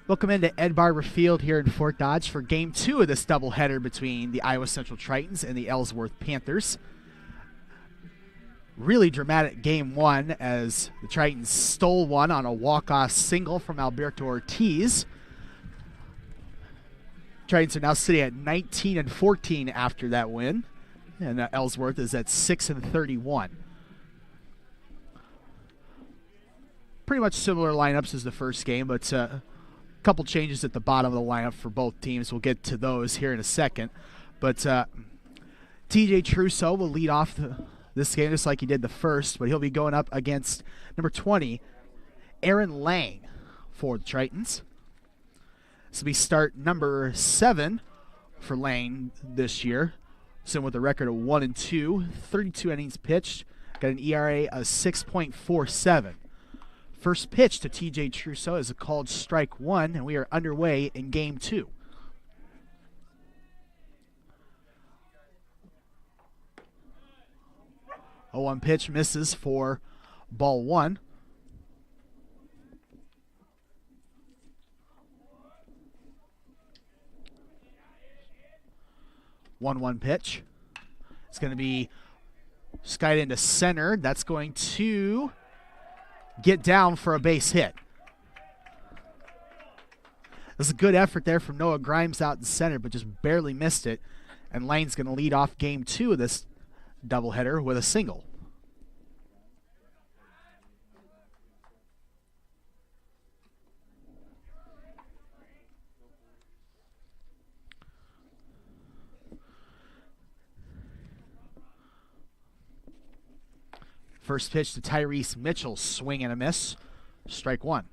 Welcome into Ed Barber Field here in Fort Dodge for Game 2 of this doubleheader between the Iowa Central Tritons and the Ellsworth Panthers. Really dramatic Game 1 as the Tritons stole one on a walk-off single from Alberto Ortiz. Tritons are now sitting at 19-14 after that win, and Ellsworth is at 6-31. Pretty much similar lineups as the first game, but couple changes at the bottom of the lineup for both teams. We'll get to those here in a second. But TJ Trousseau will lead off this game just like he did the first, but he'll be going up against number 20, Aaron Lang for the Tritons. This will be start number 7 for Lang this year. So with a record of 1-2, 32 innings pitched, got an ERA of 6.47. First pitch to TJ Trousseau is a called strike 1, and we are underway in Game 2. A 1 pitch misses for ball 1. One pitch. It's going to be skied into center. That's going to get down for a base hit. There's a good effort there from Noah Grimes out in center, but just barely missed it. And Lane's going to lead off Game 2 of this doubleheader with a single. First pitch to Tyrese Mitchell, swing and a miss, strike 1.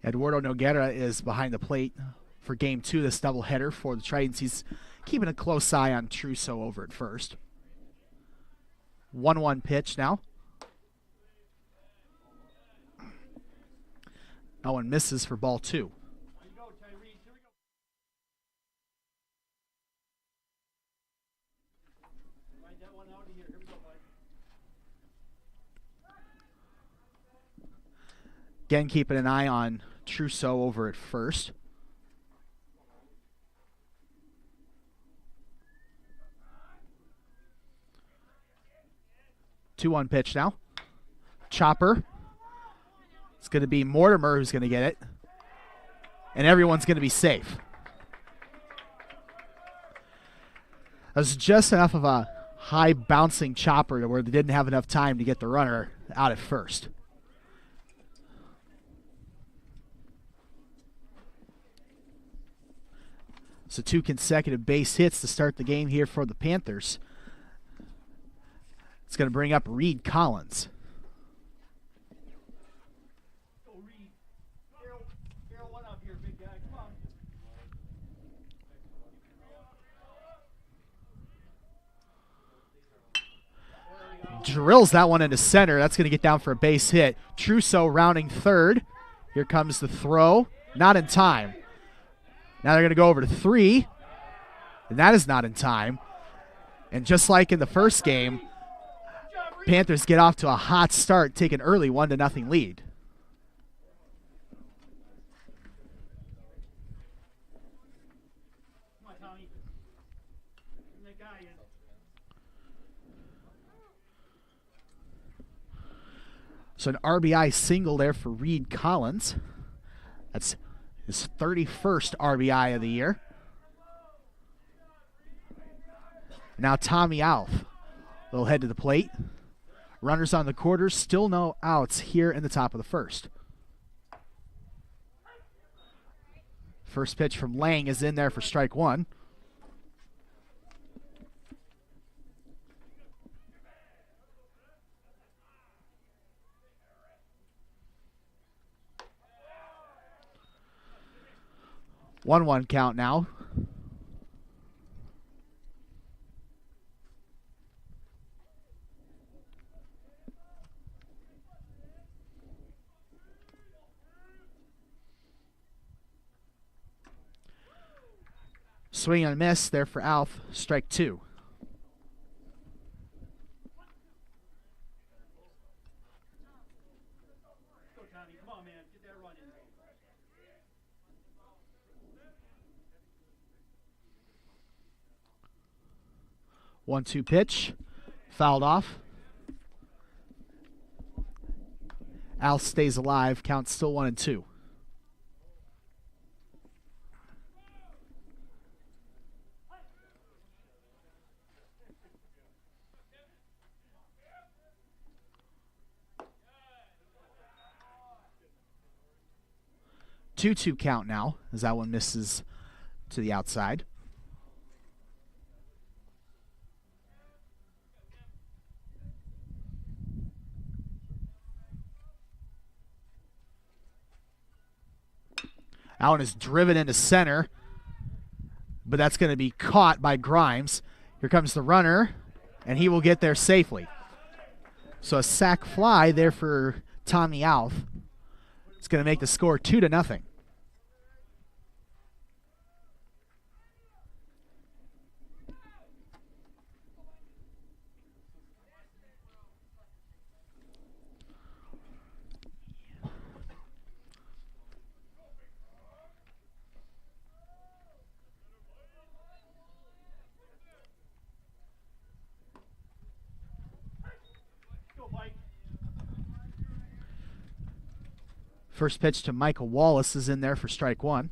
Eduardo Noguera is behind the plate for Game 2 of this doubleheader for the Tritons. He's keeping a close eye on Trousseau over at first. 1-1 pitch now. That one misses for ball 2. Again, keeping an eye on Trousseau over at first. 2-1 pitch now. Chopper. It's going to be Mortimer who's going to get it. And everyone's going to be safe. That was just enough of a high bouncing chopper to where they didn't have enough time to get the runner out at first. So 2 consecutive base hits to start the game here for the Panthers. It's going to bring up Reed Collins. Drills that one into center. That's going to get down for a base hit. Trousseau rounding third. Here comes the throw. Not in time. Now they're going to go over to 3. And that is not in time. And just like in the first game, Panthers get off to a hot start, take an early 1-0 lead. So an RBI single there for Reed Collins. That's his 31st RBI of the year. Now Tommy Alf will head to the plate. Runners on the quarters, still no outs here in the top of the first. First pitch from Lang is in there for strike 1. One count now. Swing and a miss there for Alf. Strike 2. Come on, man. Get that run in. 1-2 pitch. Fouled off. Al stays alive. Count still 1-2. Two count now as that one misses to the outside. That one is driven into center, but that's going to be caught by Grimes. Here comes the runner, and he will get there safely. So a sac fly there for Tommy Alf. It's going to make the score 2-0. First pitch to Michael Wallace is in there for strike 1.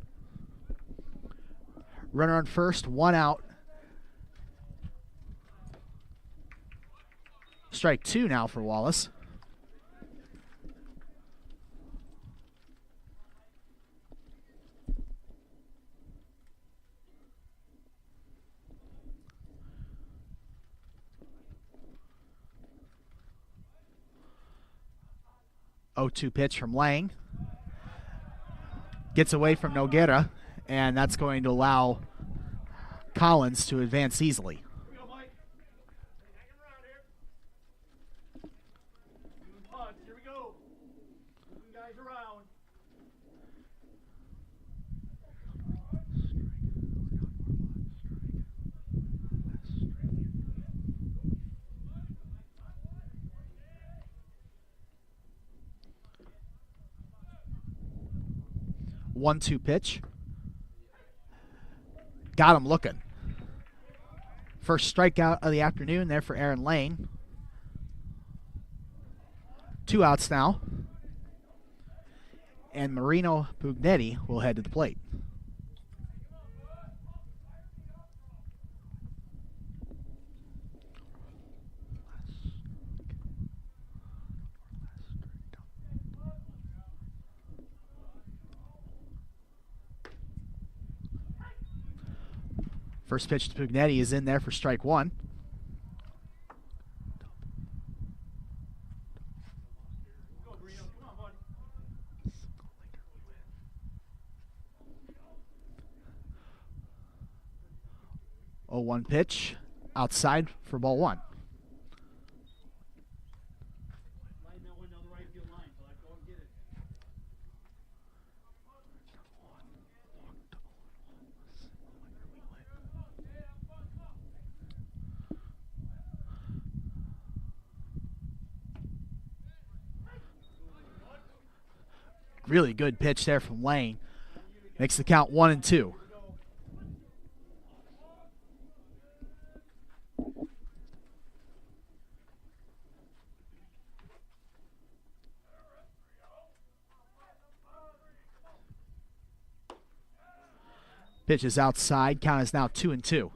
Runner on first, 1 out. Strike 2 now for Wallace. Oh, 2 pitch from Lang. Gets away from Noguera, and that's going to allow Collins to advance easily. Here we go, Mike. Hang around here. Punch. Here we go. Moving guys around. One-two pitch. Got him looking. First strikeout of the afternoon there for Aaron Lane. 2 outs now. And Marino Pugnetti will head to the plate. First pitch to Pugnetti is in there for strike 1. Oh, 1 pitch outside for ball 1. Really good pitch there from Lane. Makes the count 1-2. Pitch is outside. Count is now 2-2.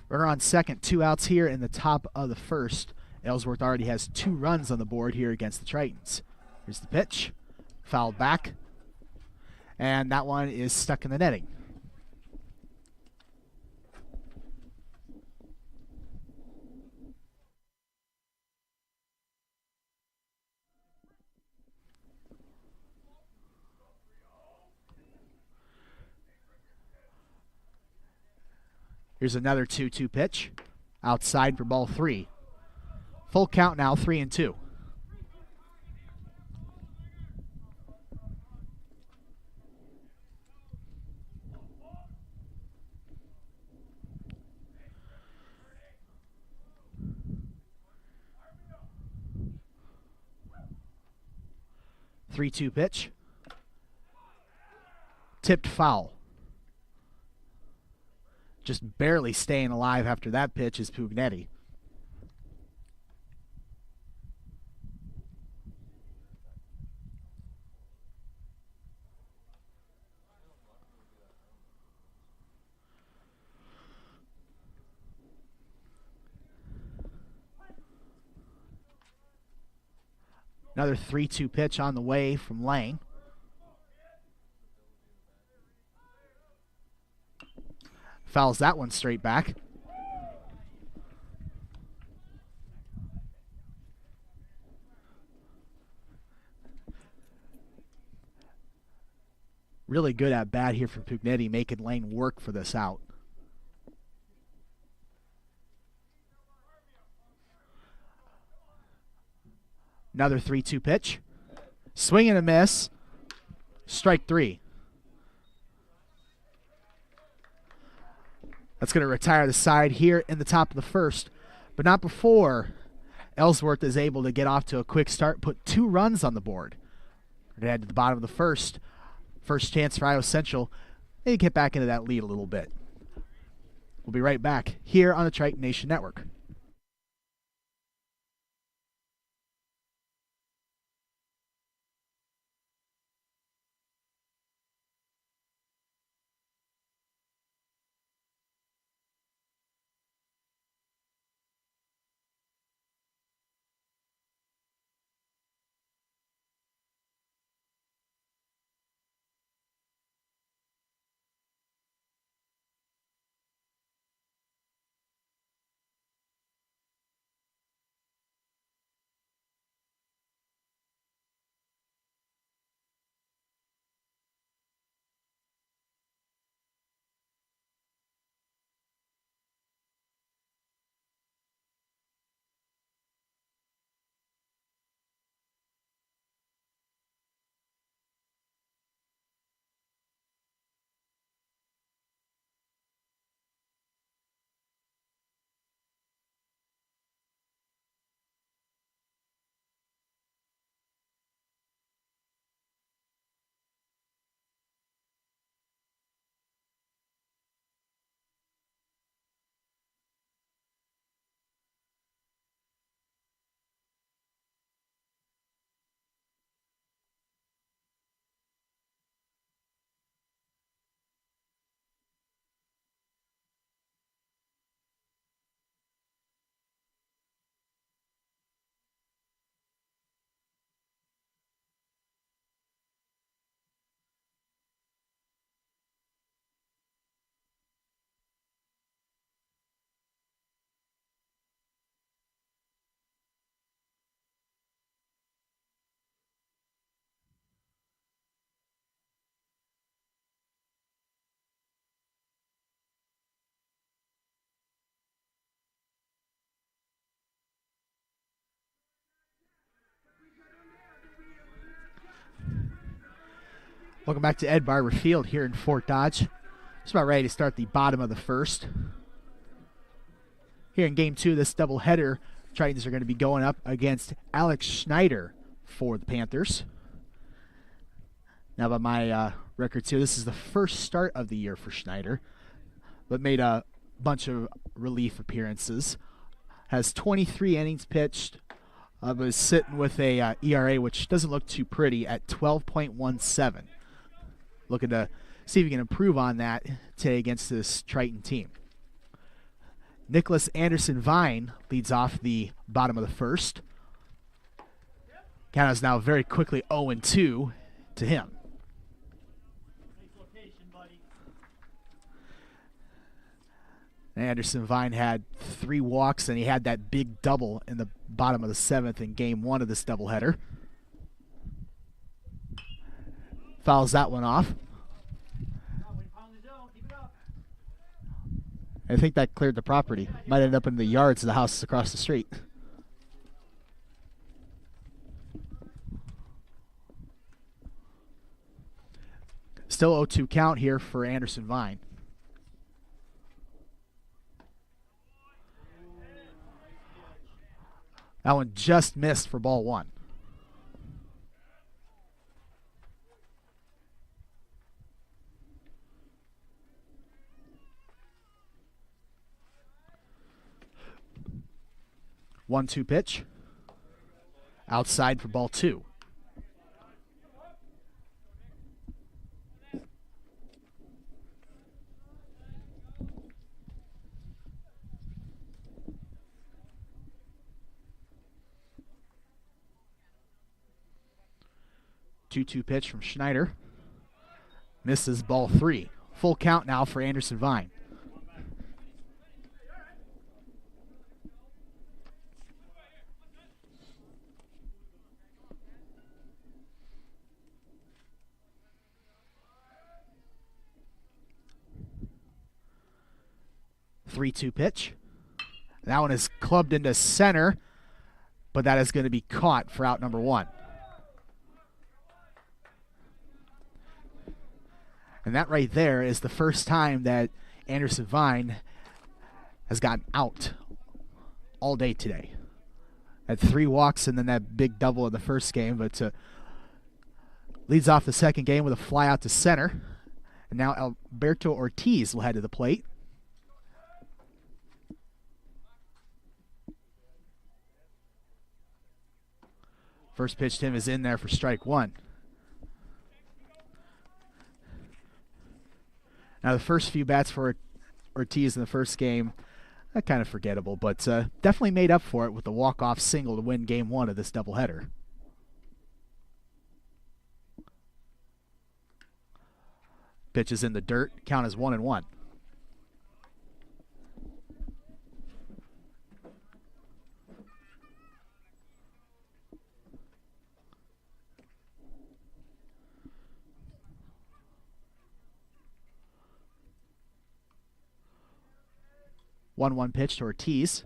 Runner on second, 2 outs here in the top of the first. Ellsworth already has 2 runs on the board here against the Tritons. Here's the pitch. Fouled back. And that one is stuck in the netting. Here's another 2-2 pitch. Outside for ball 3. Full count now, 3-2. Three-two pitch. Tipped foul. Just barely staying alive after that pitch is Pugnetti. Another 3-2 pitch on the way from Lang. Fouls that one straight back. Really good at bat here from Pugnetti, making Lang work for this out. Another 3-2 pitch. Swing and a miss. Strike three. That's going to retire the side here in the top of the first, but not before Ellsworth is able to get off to a quick start, put 2 runs on the board. We're going to head to the bottom of the first. First chance for Iowa Central. They get back into that lead a little bit. We'll be right back here on the Triton Nation Network. Welcome back to Ed Barber Field here in Fort Dodge. Just about ready to start the bottom of the first. Here in game 2 of this doubleheader, Tritons are going to be going up against Alex Schneider for the Panthers. Now by my records here, this is the first start of the year for Schneider, but made a bunch of relief appearances. Has 23 innings pitched, but is sitting with a ERA which doesn't look too pretty at 12.17. Looking to see if he can improve on that today against this Triton team. Nicholas Anderson Vine leads off the bottom of the first. Count is now very quickly 0-2 to him. Anderson Vine had 3 walks, and he had that big double in the bottom of the 7th in game 1 of this doubleheader. Fouls that one off. I think that cleared the property. Might end up in the yards of the house across the street. Still 0-2 count here for Anderson Vine. That one just missed for ball 1. One-two pitch. Outside for ball 2. Two-two pitch from Schneider. Misses ball 3. Full count now for Anderson Vine. Three-two pitch. That one is clubbed into center, but that is going to be caught for out number 1. And that right there is the first time that Anderson Vine has gotten out all day today. Had 3 walks and then that big double in the first game, but leads off the second game with a fly out to center. And now Alberto Ortiz will head to the plate. First pitch to him is in there for strike 1. Now, the first few bats for Ortiz in the first game, kind of forgettable, but definitely made up for it with the walk-off single to win game 1 of this doubleheader. Pitch is in the dirt. Count is 1-1. One pitch to Ortiz.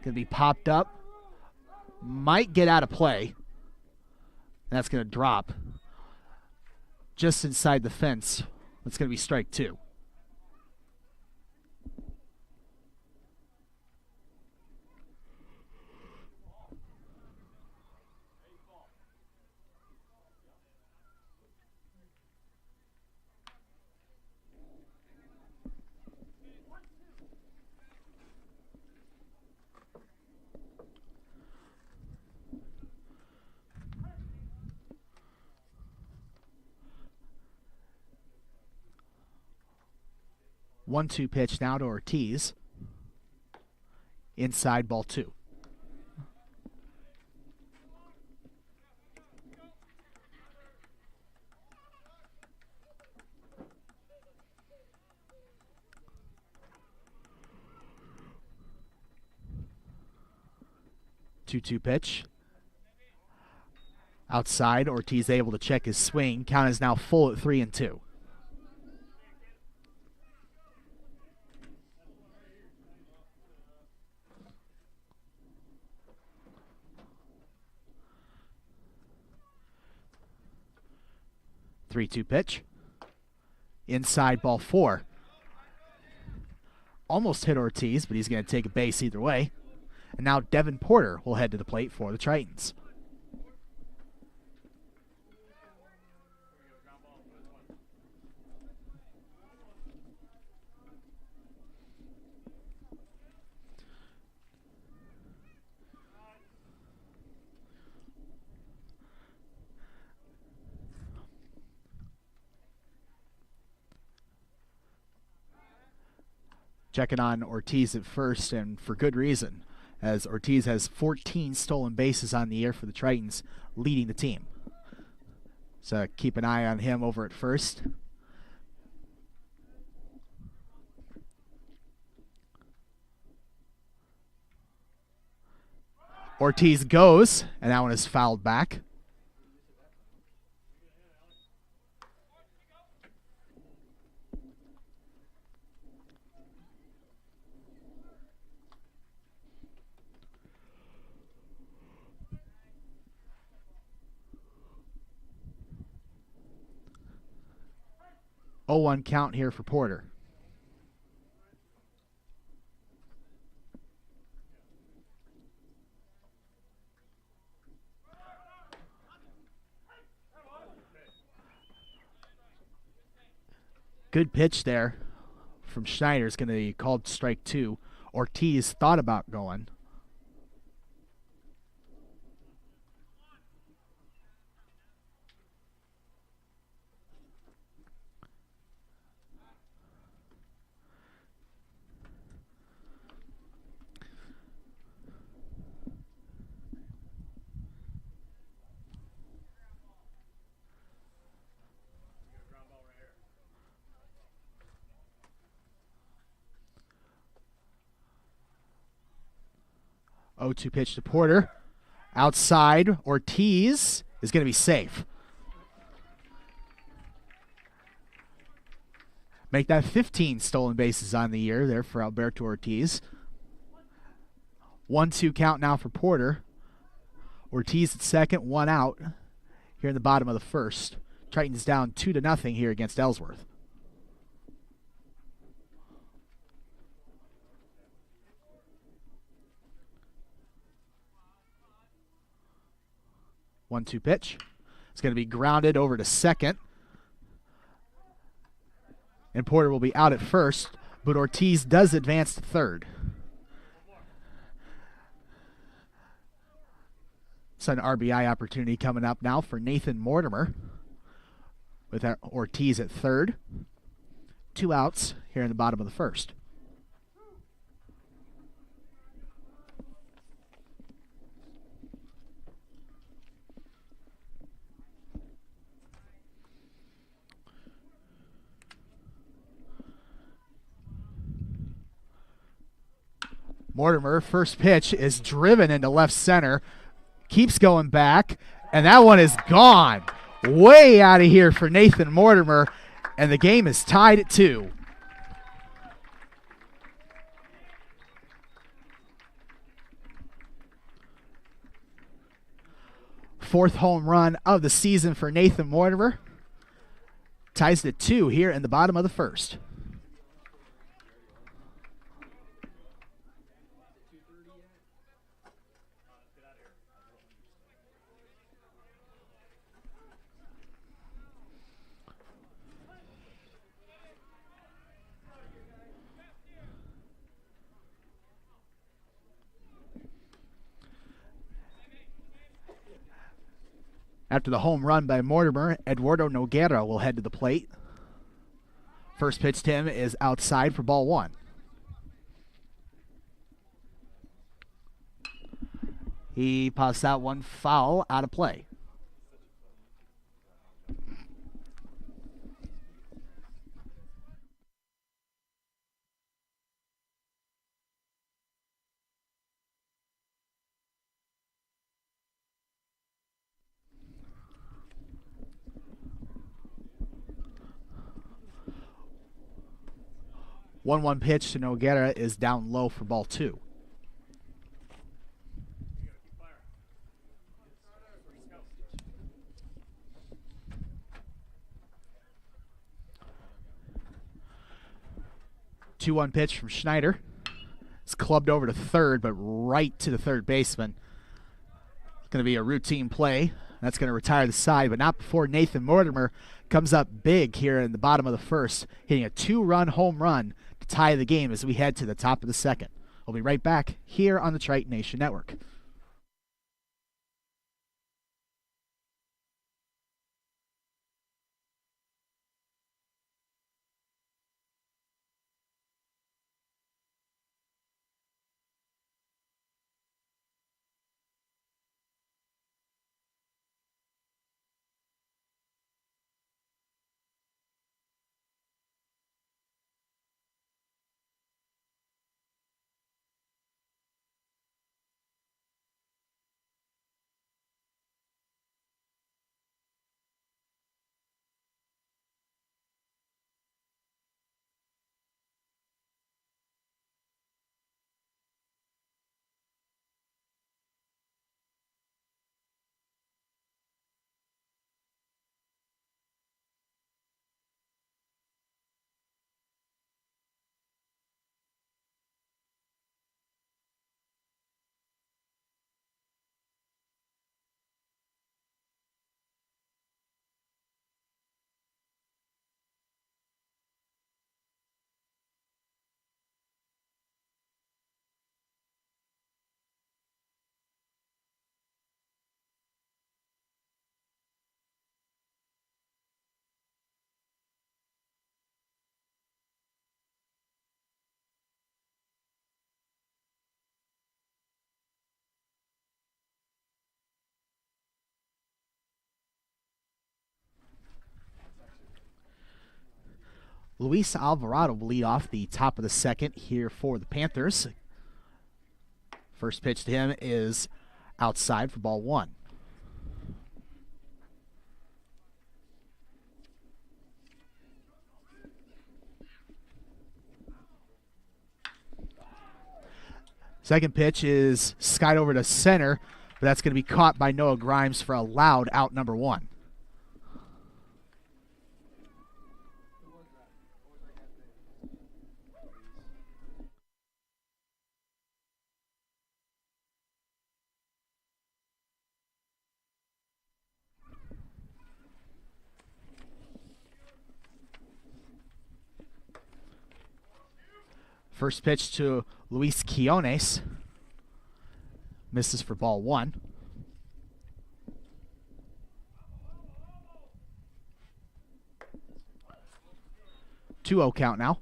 Going to be popped up. Might get out of play. And that's going to drop just inside the fence. That's going to be strike 2. One-two pitch now to Ortiz. Inside ball 2. Two-two pitch. Outside, Ortiz able to check his swing. Count is now full at 3-2. Three-two pitch. Inside ball 4. Almost hit Ortiz, but he's going to take a base either way. And now Devin Porter will head to the plate for the Tritons. Checking on Ortiz at first, and for good reason, as Ortiz has 14 stolen bases on the year for the Tritons, leading the team. So keep an eye on him over at first. Ortiz goes, and that one is fouled back. 0-1 count here for Porter. Good pitch there from Schneider. Is going to be called strike 2. Ortiz thought about going. Oh, 2 pitch to Porter. Outside, Ortiz is going to be safe. Make that 15 stolen bases on the year there for Alberto Ortiz. 1-2 count now for Porter. Ortiz at second, 1 out here in the bottom of the first. Tritons down 2-0 here against Ellsworth. One-two pitch. It's going to be grounded over to second. And Porter will be out at first, but Ortiz does advance to third. So an RBI opportunity coming up now for Nathan Mortimer with Ortiz at third. 2 outs here in the bottom of the first. Mortimer, first pitch is driven into left center. Keeps going back, and that one is gone. Way out of here for Nathan Mortimer, and the game is tied at 2. Fourth home run of the season for Nathan Mortimer. Ties it at 2 here in the bottom of the first. After the home run by Mortimer, Eduardo Noguera will head to the plate. First pitch to him is outside for ball 1. He pops that one foul out of play. One pitch to Noguera is down low for ball 2. Two-one pitch from Schneider. It's clubbed over to third, but right to the third baseman. It's going to be a routine play. That's going to retire the side, but not before Nathan Mortimer comes up big here in the bottom of the first, hitting a 2-run home run to tie the game as we head to the top of the second. We'll be right back here on the Triton Nation Network. Luis Alvarado will lead off the top of the second here for the Panthers. First pitch to him is outside for ball 1. Second pitch is skied over to center, but that's going to be caught by Noah Grimes for a loud out number 1. First pitch to Luis Quiones. Misses for ball 1. 2-0 count now.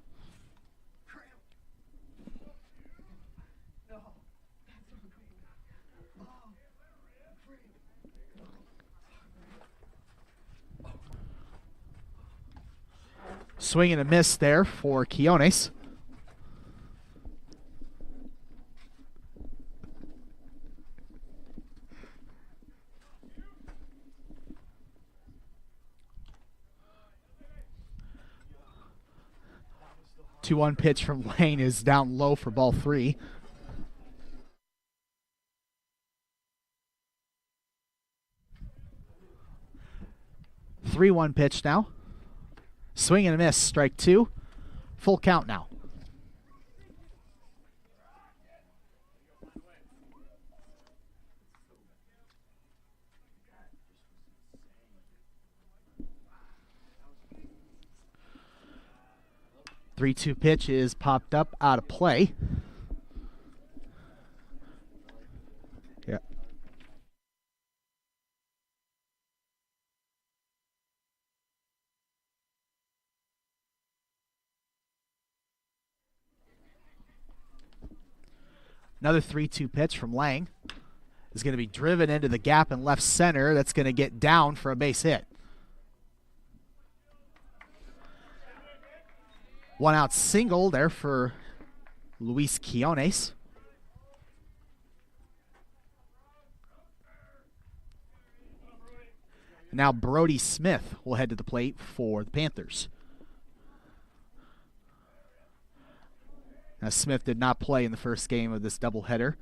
Swing and a miss there for Quiones. The 2-1 pitch from Lane is down low for ball 3. The 3-1 pitch now. Swing and a miss, strike 2. Full count now. The 3-2 pitch is popped up out of play. Yeah. Another 3-2 pitch from Lang is going to be driven into the gap in left center. That's going to get down for a base hit. 1-out single there for Luis Quiones. Now Brody Smith will head to the plate for the Panthers. Now Smith did not play in the first game of this doubleheader.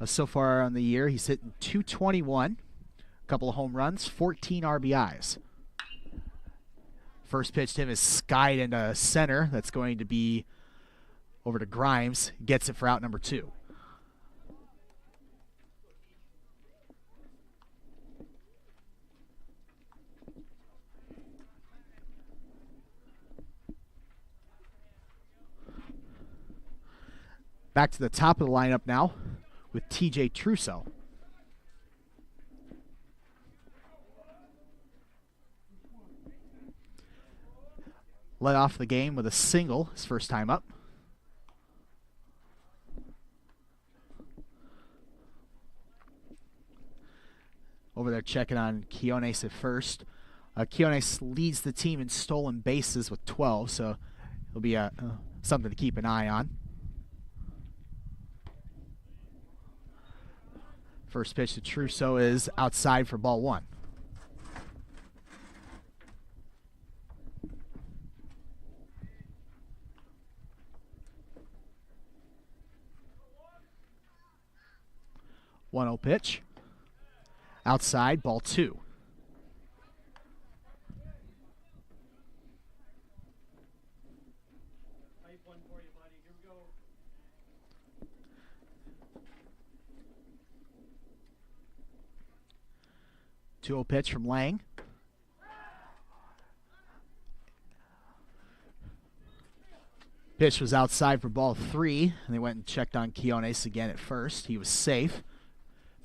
So far on the year, he's hitting .221, a couple of home runs, 14 RBIs. First pitch to him is skied into center. That's going to be over to Grimes. Gets it for out number 2. Back to the top of the lineup now with TJ Trusso. Led off the game with a single his first time up. Over there checking on Quiones at first. Quiones leads the team in stolen bases with 12, so it'll be something to keep an eye on. First pitch to Trusso is outside for ball 1. One 0 pitch. Outside, ball 2. Two 0 pitch from Lang. Pitch was outside for ball 3, and they went and checked on Quiones again at first. He was safe.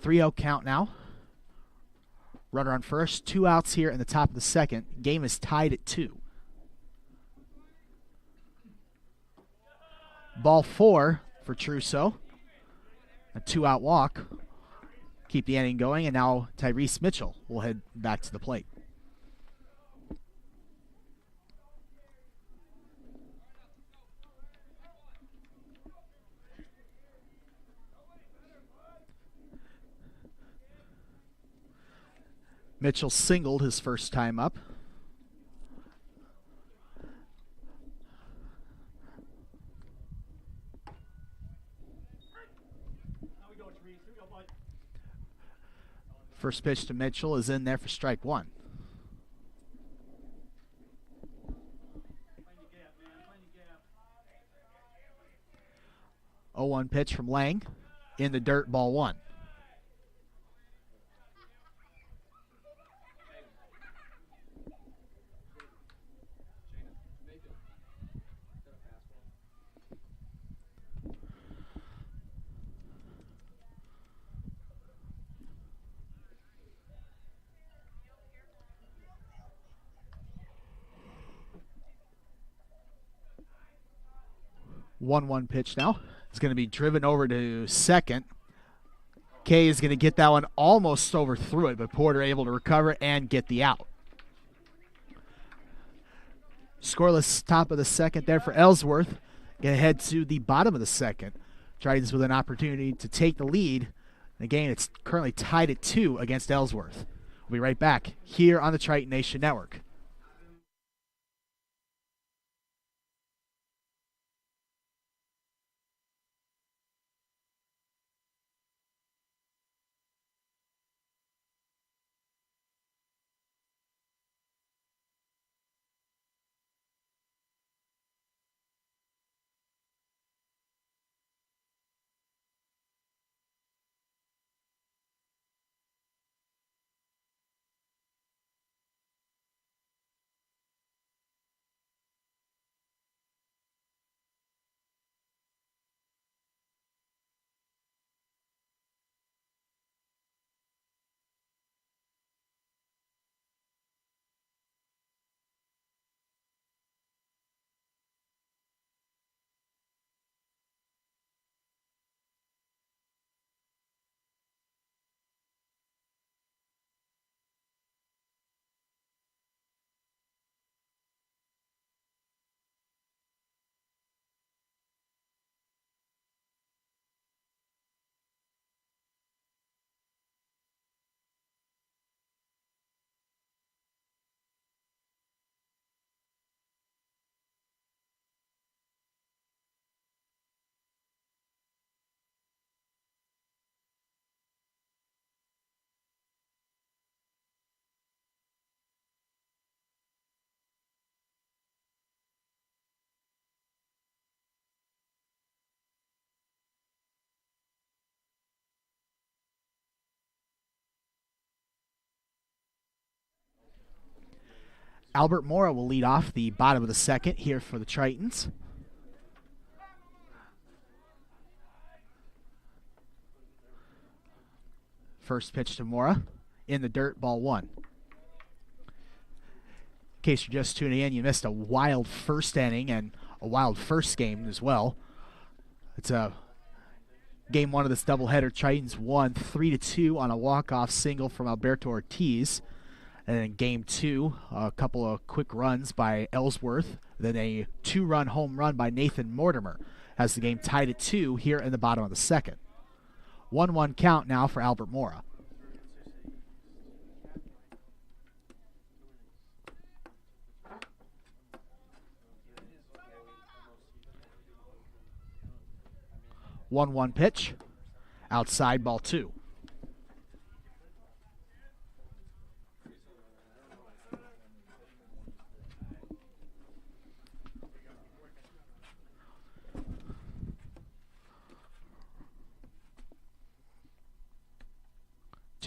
3-0 count now. Runner on first. 2 outs here in the top of the second. Game is tied at 2. Ball 4 for Trusso. A 2-out walk. Keep the inning going, and now Tyrese Mitchell will head back to the plate. Mitchell singled his first time up. First pitch to Mitchell is in there for strike one. 0-1 pitch from Lang. In the dirt, ball one. One pitch now. It's going to be driven over to second. Kay is going to get that one almost overthrew it, but Porter able to recover and get the out. Scoreless top of the second there for Ellsworth. Going to head to the bottom of the second. Tritons with an opportunity to take the lead. Again, it's currently tied at 2 against Ellsworth. We'll be right back here on the Triton Nation Network. Albert Mora will lead off the bottom of the second here for the Tritons. First pitch to Mora. In the dirt, ball one. In case you're just tuning in, you missed a wild first inning and a wild first game as well. It's a game one of this doubleheader. Tritons won 3-2 on a walk-off single from Alberto Ortiz. And then game two, a couple of quick runs by Ellsworth. Then a 2-run home run by Nathan Mortimer has the game tied at 2 here in the bottom of the second. 1-1 count now for Albert Mora. One pitch. Outside, ball two.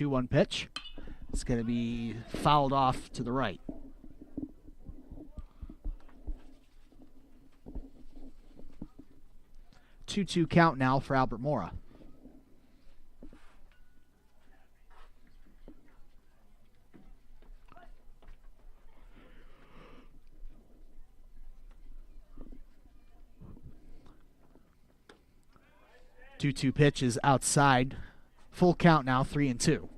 2-1 pitch. It's going to be fouled off to the right. 2-2 count now for Albert Mora. Two pitch is outside. Full count now, 3-2.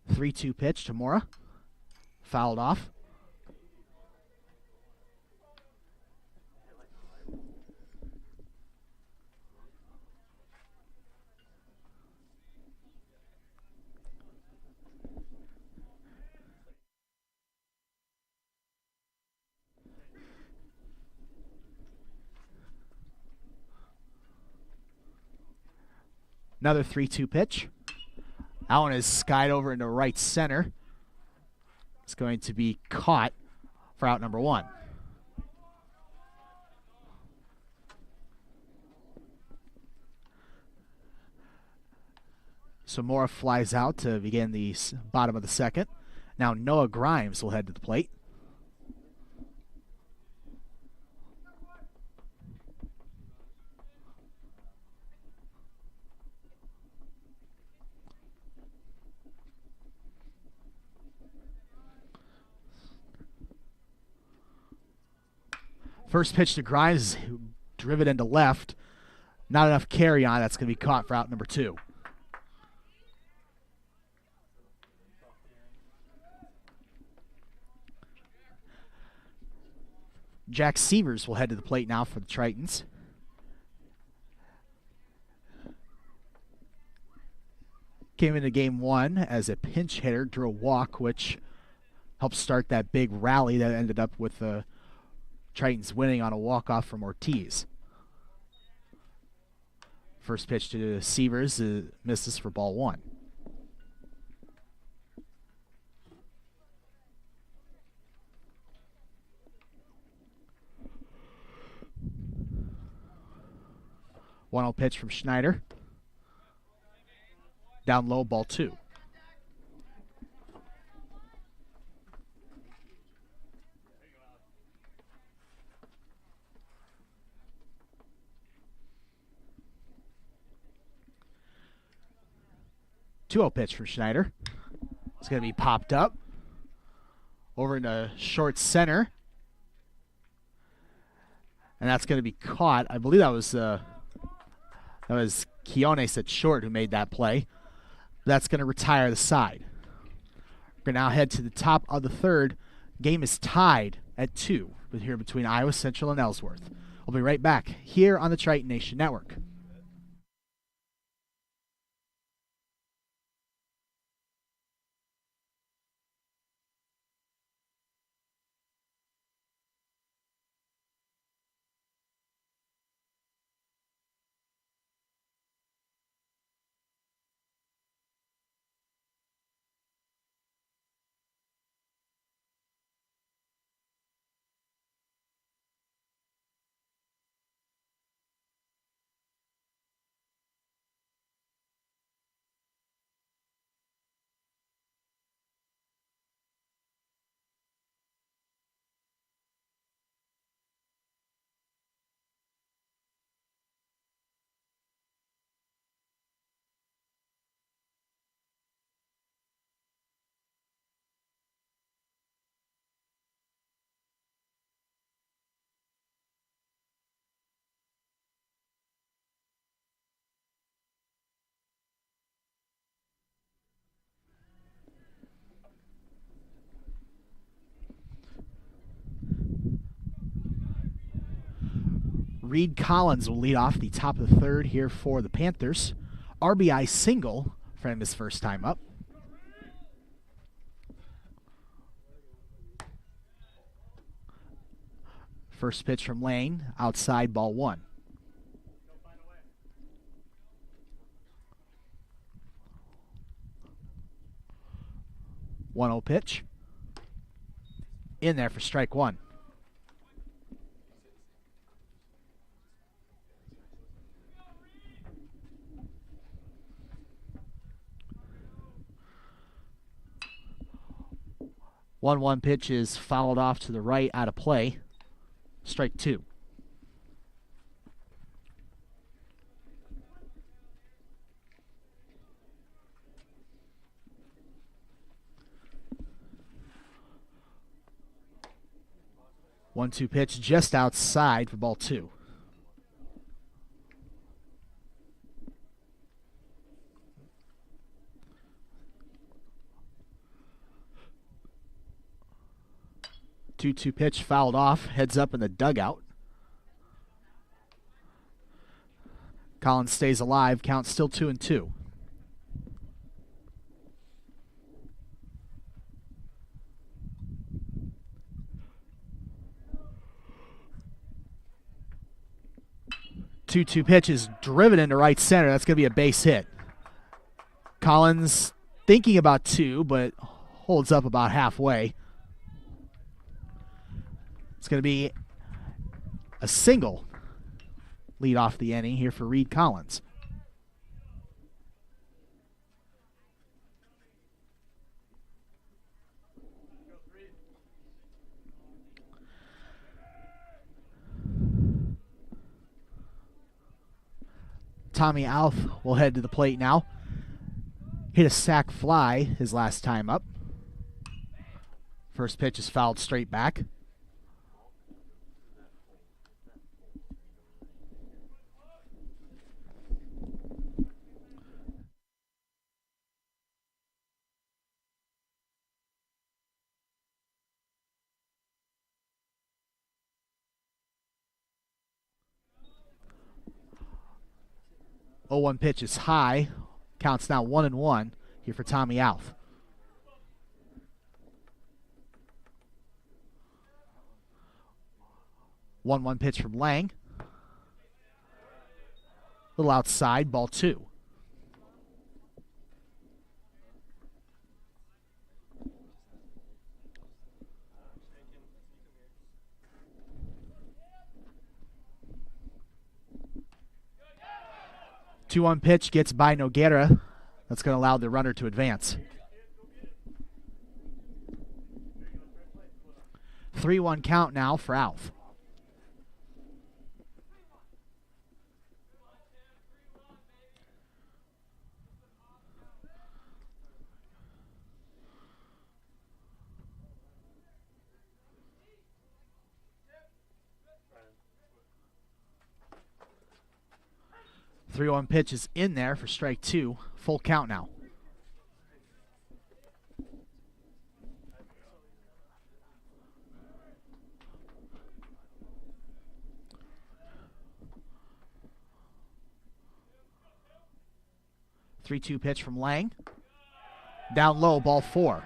Three-two pitch to Mora. fouled off. Another 3-2 pitch. That one is skied over into right center. It's going to be caught for out number 1. Samora flies out to begin the bottom of the second. Now Noah Grimes will head to the plate. First pitch to Grimes, driven into left. Not enough carry on. That's going to be caught for out number 2. Jack Severs will head to the plate now for the Tritons. Came into game 1 as a pinch hitter, drew a walk, which helped start that big rally that ended up with the Tritons winning on a walk-off from Ortiz. First pitch to Severs misses for ball 1. One 0 pitch from Schneider. Down low, ball 2. Two 0 pitch from Schneider. It's going to be popped up over into short center, and that's going to be caught. I believe that was Quiones at short who made that play. That's going to retire the side. We're going to now head to the top of the third. Game is tied at 2 here between Iowa Central and Ellsworth. We'll be right back here on the Triton Nation Network. Reed Collins will lead off the top of the third here for the Panthers. RBI single for him his first time up. First pitch from Lane, outside, ball 1. One 0 pitch. In there for strike 1. One pitch is fouled off to the right, out of play. Strike 2. One 2 pitch just outside for ball 2. 2-2 pitch fouled off, heads up in the dugout. Collins stays alive, count still 2-2. Two pitch is driven into right center. That's going to be a base hit. Collins thinking about two, but holds up about halfway. It's going to be a single lead off the inning here for Reed Collins. Tommy Alf will head to the plate now. Hit a sac fly his last time up. First pitch is fouled straight back. Oh, 1 pitch is high. Counts now 1-1 here for Tommy Alf. One pitch from Lang. A little outside, ball 2. Two-one pitch gets by Noguera. That's going to allow the runner to advance. 3-1 count now for Alf. Three-one pitch is in there for strike 2. Full count now. Three-two pitch from Lang. Down low, ball 4.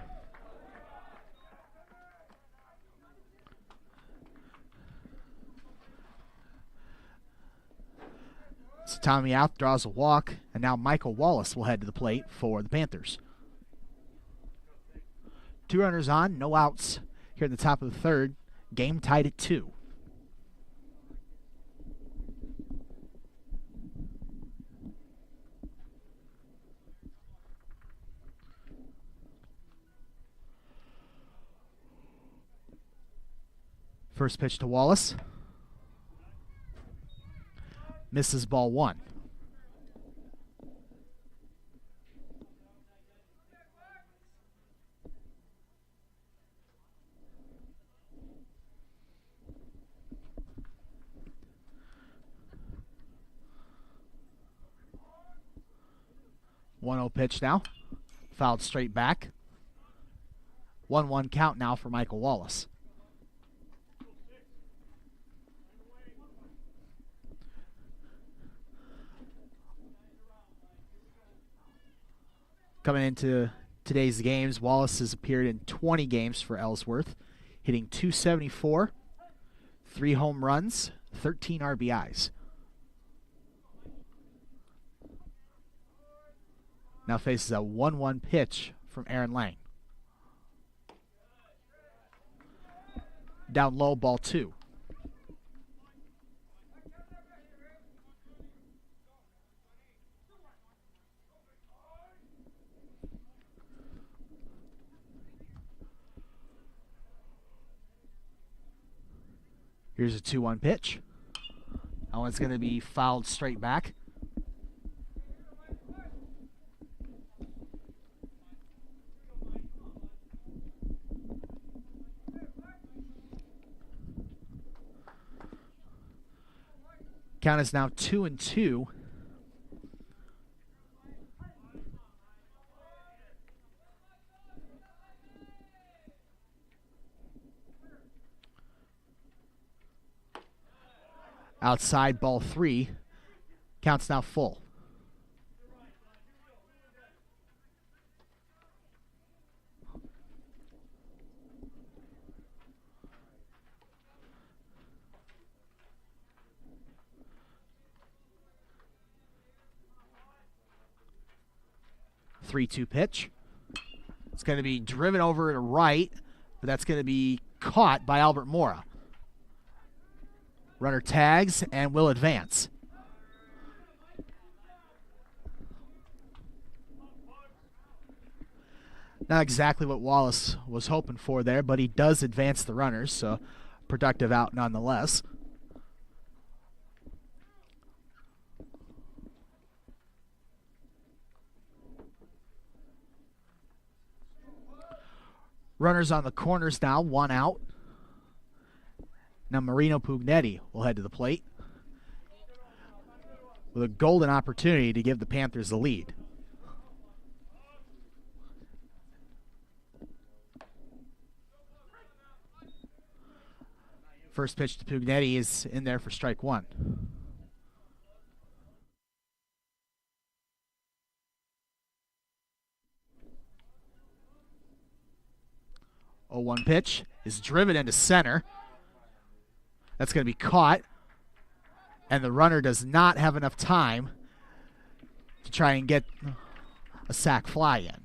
So Tommy Alf draws a walk, and now Michael Wallace will head to the plate for the Panthers. 2 runners on, no outs here at the top of the third. Game tied at 2. First pitch to Wallace. Misses ball 1. One 0 pitch now. Fouled straight back. 1-1 count now for Michael Wallace. Coming into today's games, Wallace has appeared in 20 games for Ellsworth, hitting .274, 3 home runs, 13 RBIs. Now faces a 1-1 pitch from Aaron Lang. Down low, ball 2. Here's a 2-1 pitch. That one's going to be fouled straight back. Count is now 2-2. outside, ball 3. Counts now full. Three-two pitch. It's going to be driven over to right, but that's going to be caught by Albert Mora. Runner tags and will advance. Not exactly what Wallace was hoping for there, but he does advance the runners, so productive out nonetheless. Runners on the corners now, 1 out. Now Marino Pugnetti will head to the plate with a golden opportunity to give the Panthers the lead. First pitch to Pugnetti is in there for strike 1. Oh, 1 pitch is driven into center. That's going to be caught. And the runner does not have enough time to try and get a sac fly in.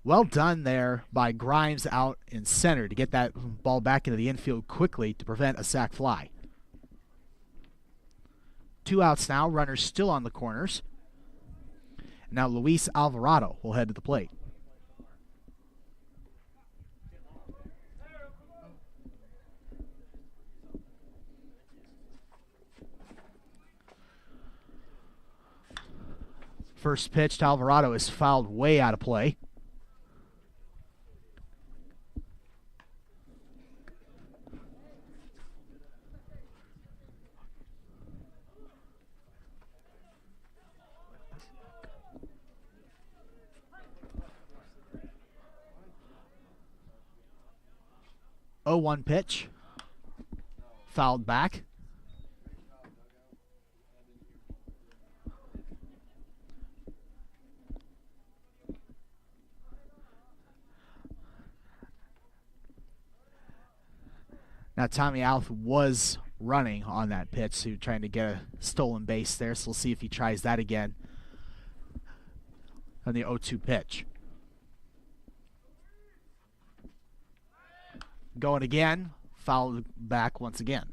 Well done there by Grimes out in center to get that ball back into the infield quickly to prevent a sac fly. 2 outs now, runners still on the corners. Now Luis Alvarado will head to the plate. First pitch to Alvarado is fouled way out of play. Oh, 1 pitch. Fouled back. Now Tommy Alf was running on that pitch, so trying to get a stolen base there, so we'll see if he tries that again on the 0-2 pitch. Going again, fouled back once again.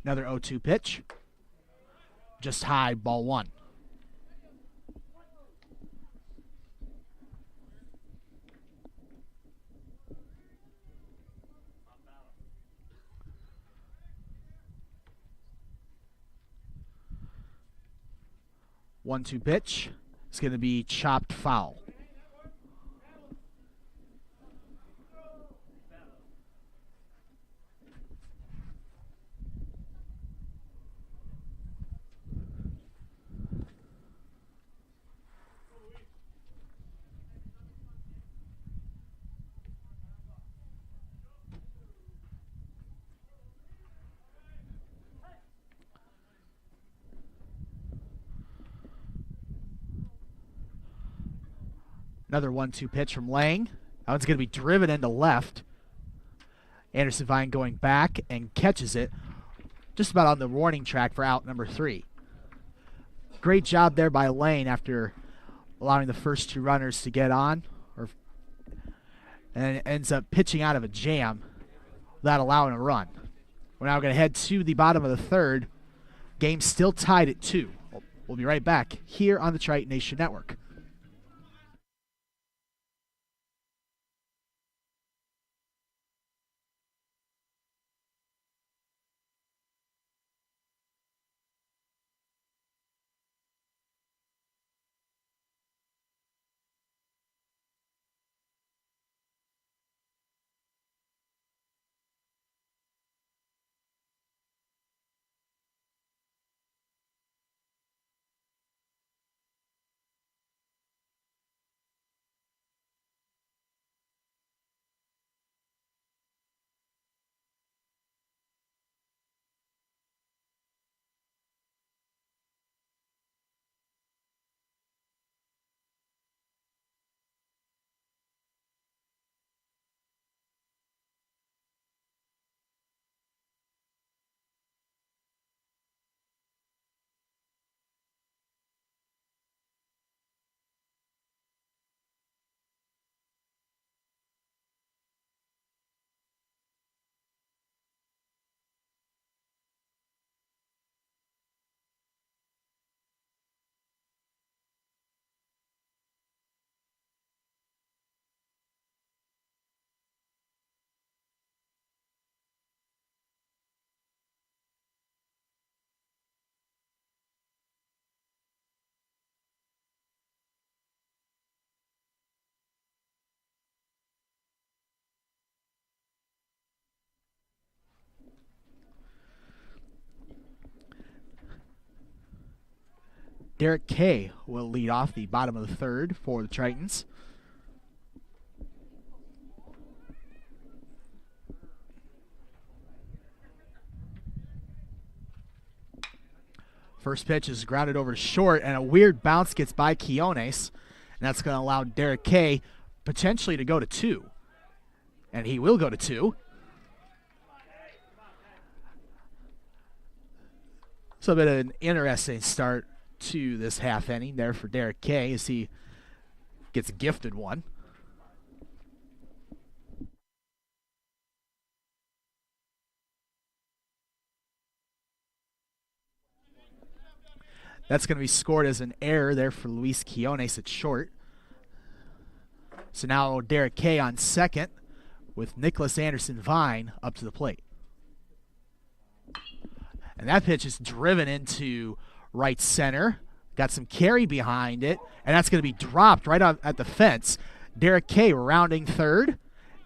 Another 0-2 pitch. Just high, ball 1. One-two pitch. It's going to be chopped foul. Another 1-2 pitch from Lang. That one's going to be driven into left. Anderson Vine going back and catches it just about on the warning track for out number 3. Great job there by Lane after allowing the first 2 runners to get on, and ends up pitching out of a jam without allowing a run. We're now going to head to the bottom of the 3rd. Game still tied at 2. We'll be right back here on the Triton Nation Network. Derek Kay will lead off the bottom of the third for the Tritons. First pitch is grounded over to short, and a weird bounce gets by Quiones, and that's going to allow Derek Kay potentially to go to 2. And he will go to 2. So a bit of an interesting start to this half inning there for Derek Kay as he gets gifted one. That's going to be scored as an error there for Luis Quiones at short. So now Derek Kay on second with Nicholas Anderson Vine up to the plate. And that pitch is driven into right center. Got some carry behind it, and that's going to be dropped right at the fence. Derek Kay rounding third,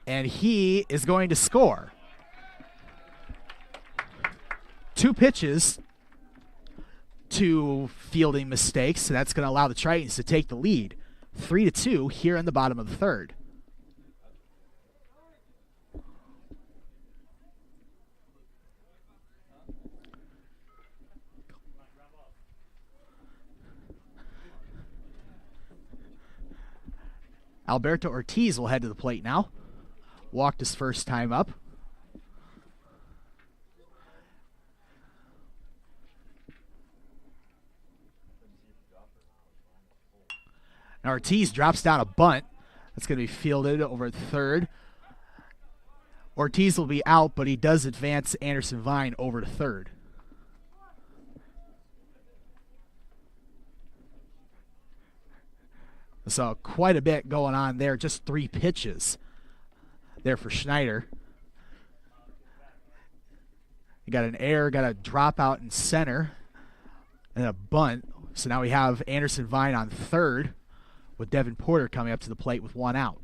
and he is going to score. 2 pitches, 2 fielding mistakes, so that's going to allow the Tritons to take the lead. 3-2 here in the bottom of the third. Alberto Ortiz will head to the plate now. Walked his first time up. Now Ortiz drops down a bunt. That's going to be fielded over at third. Ortiz will be out, but he does advance Anderson Vine over to third. So quite a bit going on there. Just 3 pitches there for Schneider. You got an error, got a drop out in center, and a bunt. So now we have Anderson Vine on third with Devin Porter coming up to the plate with 1 out.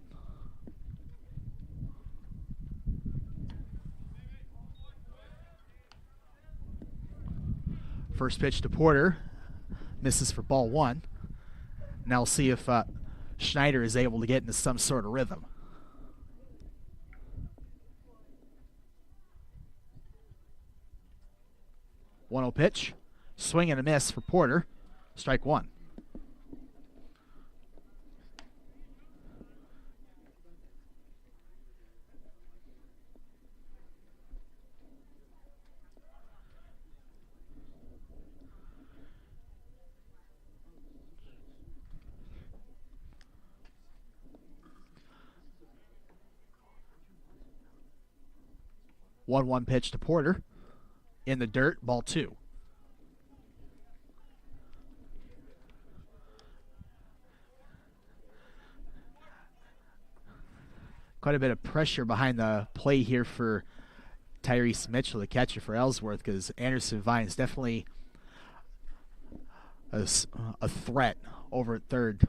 First pitch to Porter. Misses for ball 1. Now we'll see if Schneider is able to get into some sort of rhythm. 1-0 pitch. Swing and a miss for Porter. Strike 1. One pitch to Porter. In the dirt, ball 2. Quite a bit of pressure behind the play here for Tyrese Mitchell, the catcher for Ellsworth, because Anderson Vine is definitely a threat over at third.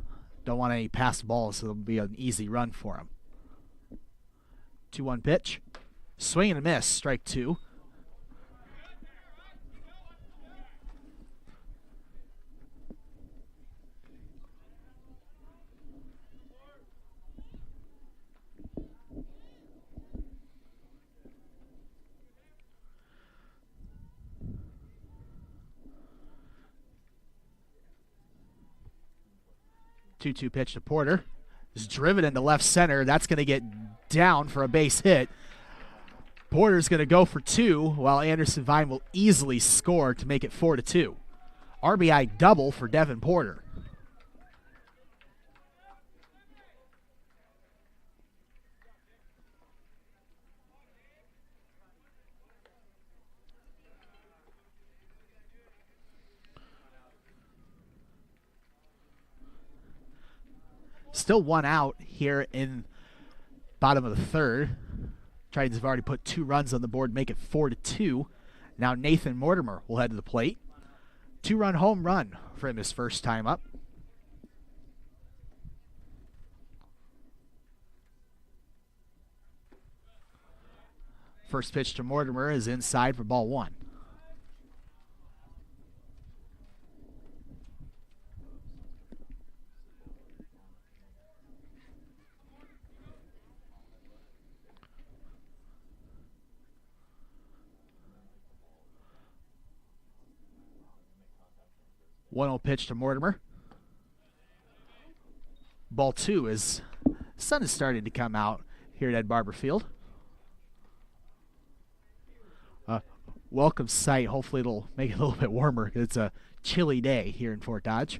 Don't want any passed balls, so it'll be an easy run for him. 2-1 pitch. Swing and a miss, strike 2. Two pitch to Porter. Is driven into left center. That's going to get down for a base hit. Porter's going to go for 2, while Anderson Vine will easily score to make it 4-2. RBI double for Devin Porter. Still 1 out here in bottom of the third. Tritons have already put 2 runs on the board, make it 4-2. Now Nathan Mortimer will head to the plate. 2-run home run for him his first time up. First pitch to Mortimer is inside for ball 1. 1-0 pitch to Mortimer. Ball 2 as sun is starting to come out here at Ed Barber Field. Welcome sight. Hopefully it'll make it a little bit warmer. It's a chilly day here in Fort Dodge.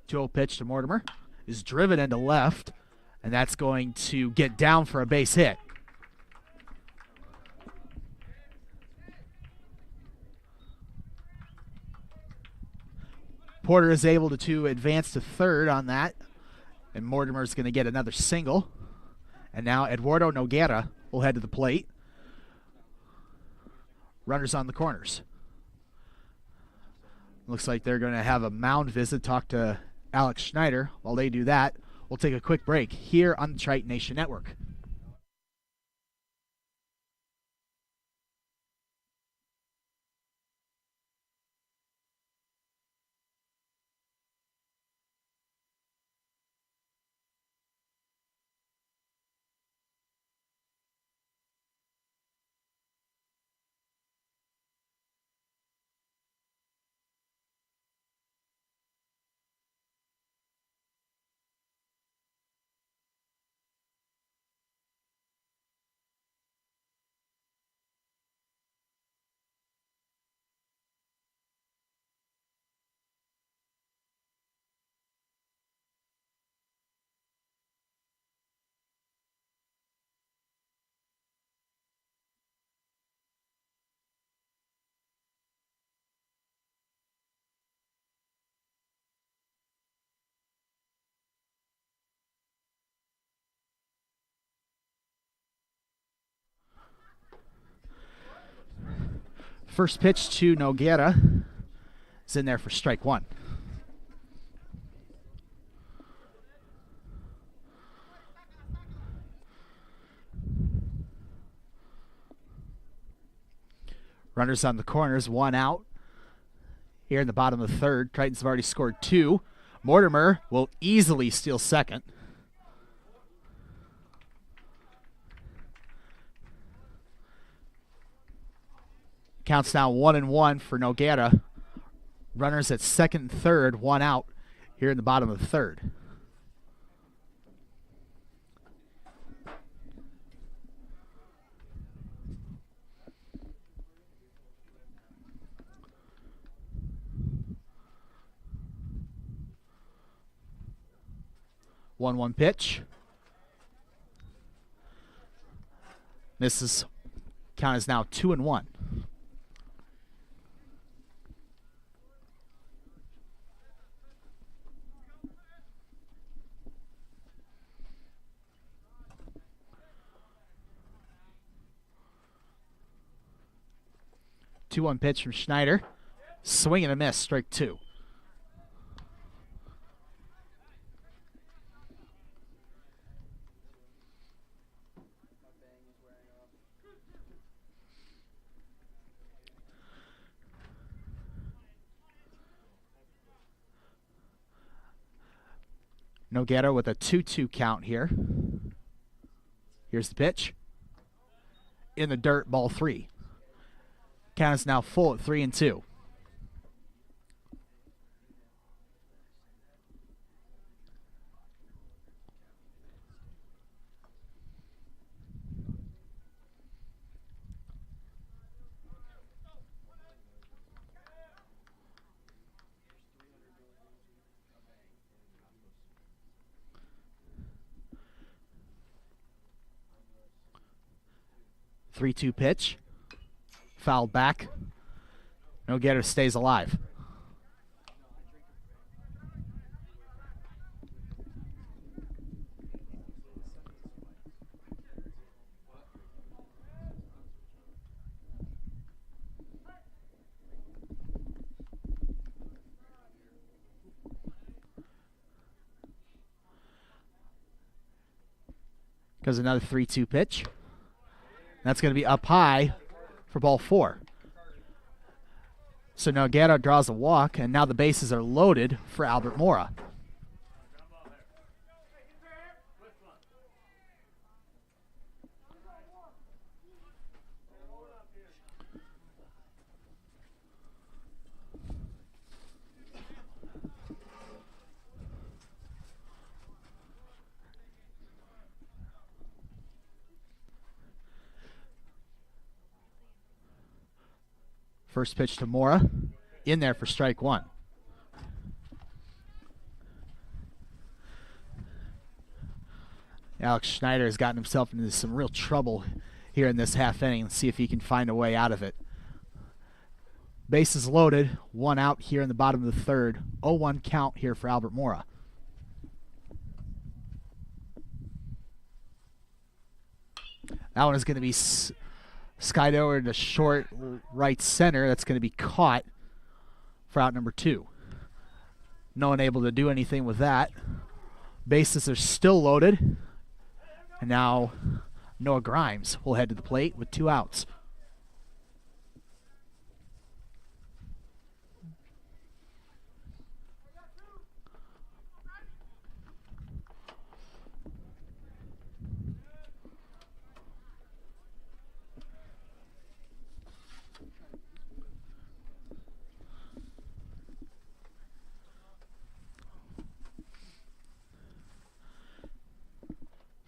Joe pitch to Mortimer is driven into left, and that's going to get down for a base hit. Porter is able to advance to third on that, and Mortimer is going to get another single. And now Eduardo Noguera will head to the plate. Runners on the corners. Looks like they're going to have a mound visit, talk to Alex Schneider. While they do that, we'll take a quick break here on the Triton Nation Network. First pitch to Noguera is in there for strike one. Runners on the corners, one out. Here in the bottom of the third, Tritons have already scored 2. Mortimer will easily steal second. Counts now 1-1 for Noguera. Runners at second and third, one out here in the bottom of the third. One pitch. Misses. Count is now 2-1. Two-one pitch from Schneider. Swing and a miss, strike 2. Noguera with a 2-2 count here. Here's the pitch. In the dirt, ball 3. Count is now full at 3-2. Three-two pitch. Fouled back. Noguera stays alive. Goes another 3-2 pitch. That's going to be up high for ball 4. So Noguera draws a walk, and now the bases are loaded for Albert Mora. First pitch to Mora. In there for strike one. Alex Schneider has gotten himself into some real trouble here in this half inning. Let's see if he can find a way out of it. Bases loaded, one out here in the bottom of the third. 0-1 count here for Albert Mora. That one is going to be skied over to short right center. That's going to be caught for out number 2. No one able to do anything with that. Bases are still loaded. And now Noah Grimes will head to the plate with 2 outs.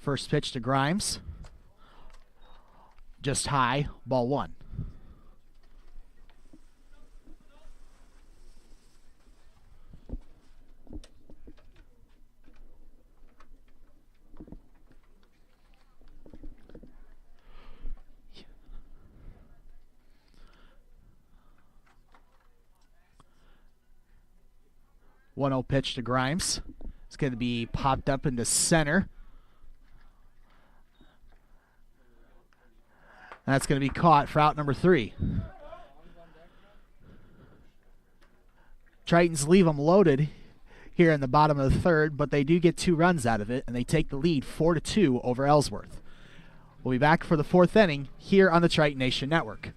First pitch to Grimes. Just high, ball 1. One 0 pitch to Grimes. It's going to be popped up into center. And that's going to be caught for out number 3. Tritons leave them loaded here in the bottom of the third, but they do get 2 runs out of it, and they take the lead 4-2 over Ellsworth. We'll be back for the 4th inning here on the Triton Nation Network.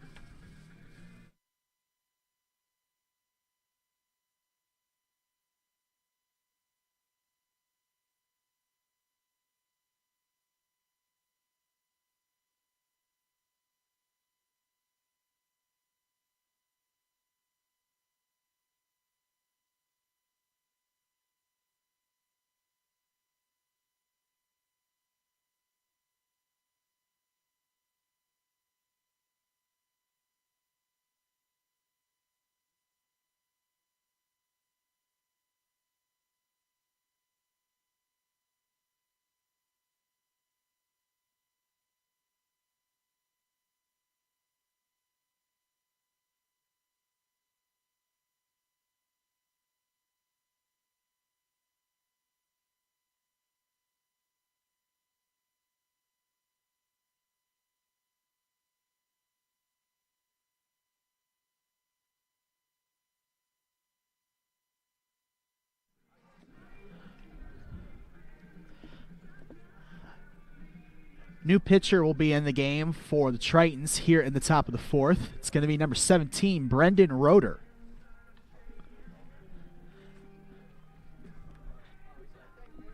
New pitcher will be in the game for the Tritons here in the top of the 4th. It's going to be number 17, Brendan Roeder.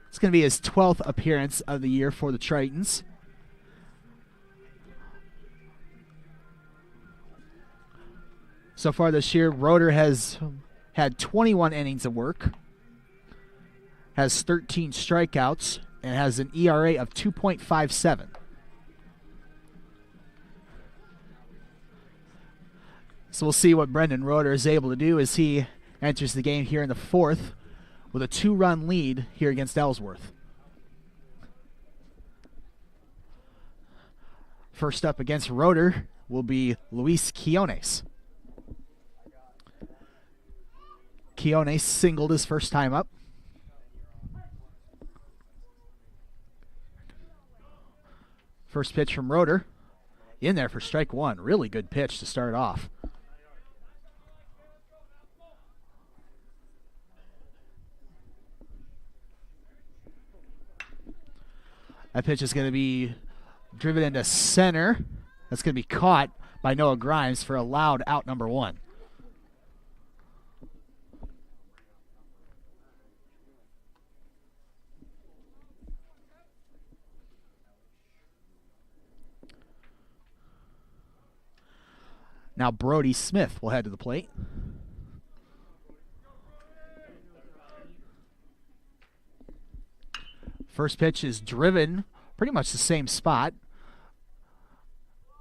It's going to be his 12th appearance of the year for the Tritons. So far this year, Roeder has had 21 innings of work, has 13 strikeouts, and has an ERA of 2.57. So we'll see what Brendan Roeder is able to do as he enters the game here in the 4th with a 2-run lead here against Ellsworth. First up against Roeder will be Luis Quiones. Quiones singled his first time up. First pitch from Roeder. In there for strike 1. Really good pitch to start off. That pitch is going to be driven into center. That's going to be caught by Noah Grimes for a loud out number 1. Now Brody Smith will head to the plate. First pitch is driven pretty much the same spot.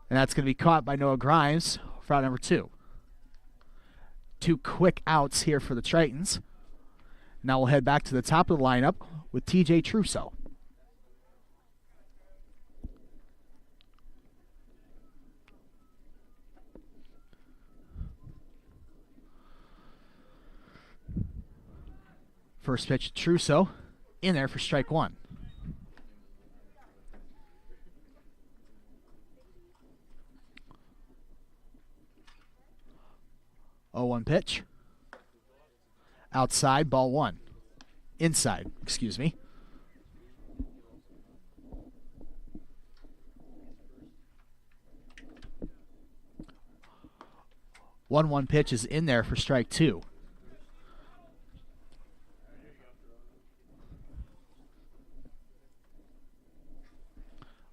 And that's going to be caught by Noah Grimes for out number 2. 2 quick outs here for the Tritons. Now we'll head back to the top of the lineup with TJ Trusso. First pitch, Trusso, in there for strike 1. Oh, 1 pitch. Outside, ball 1. Inside, excuse me. One pitch is in there for strike 2.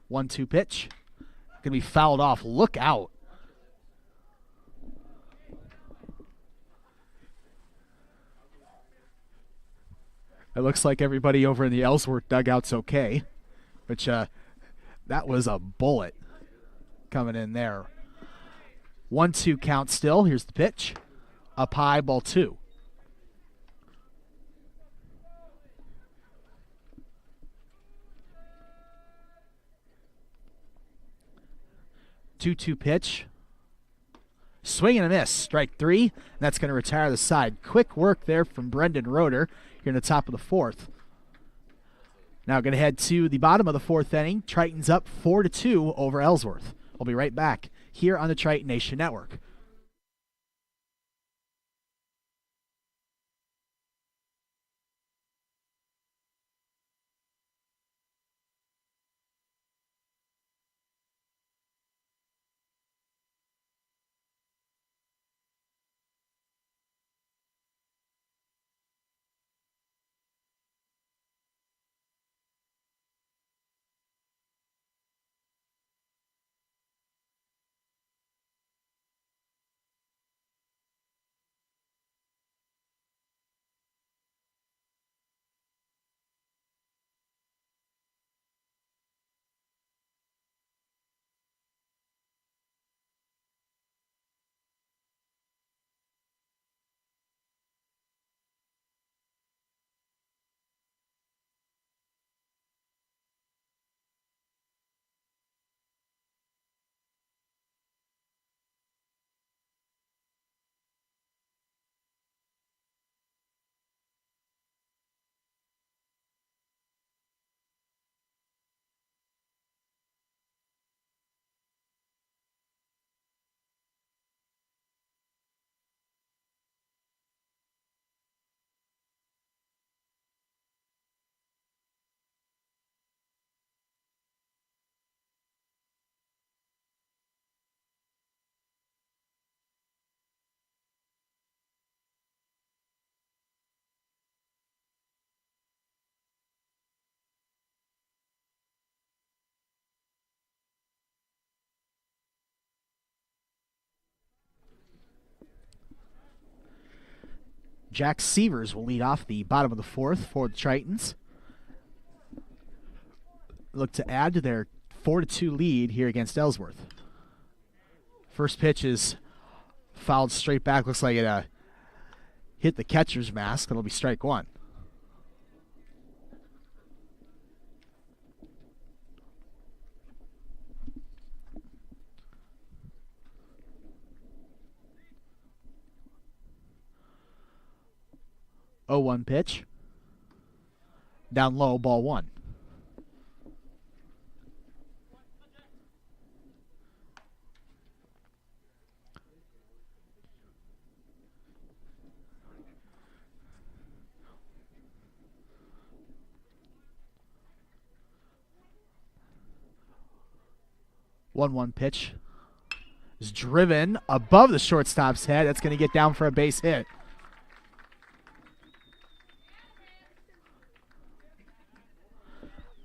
One, 2 pitch. Gonna be fouled off. Look out. It looks like everybody over in the Ellsworth dugout's okay, which that was a bullet coming in there. 1-2 count still. Here's the pitch. Up high, ball 2. Two pitch. Swing and a miss. Strike 3. And that's going to retire the side. Quick work there from Brendan Roeder here in the top of the 4th. Now going to head to the bottom of the 4th inning. Tritons up 4-2 over Ellsworth. We'll be right back here on the Triton Nation Network. Jack Sievers will lead off the bottom of the 4th for the Tritons. Look to add to their 4-2 lead here against Ellsworth. First pitch is fouled straight back. Looks like it hit the catcher's mask. It'll be strike 1. Oh, 1 pitch. Down low, ball 1. One pitch is driven above the shortstop's head. That's going to get down for a base hit.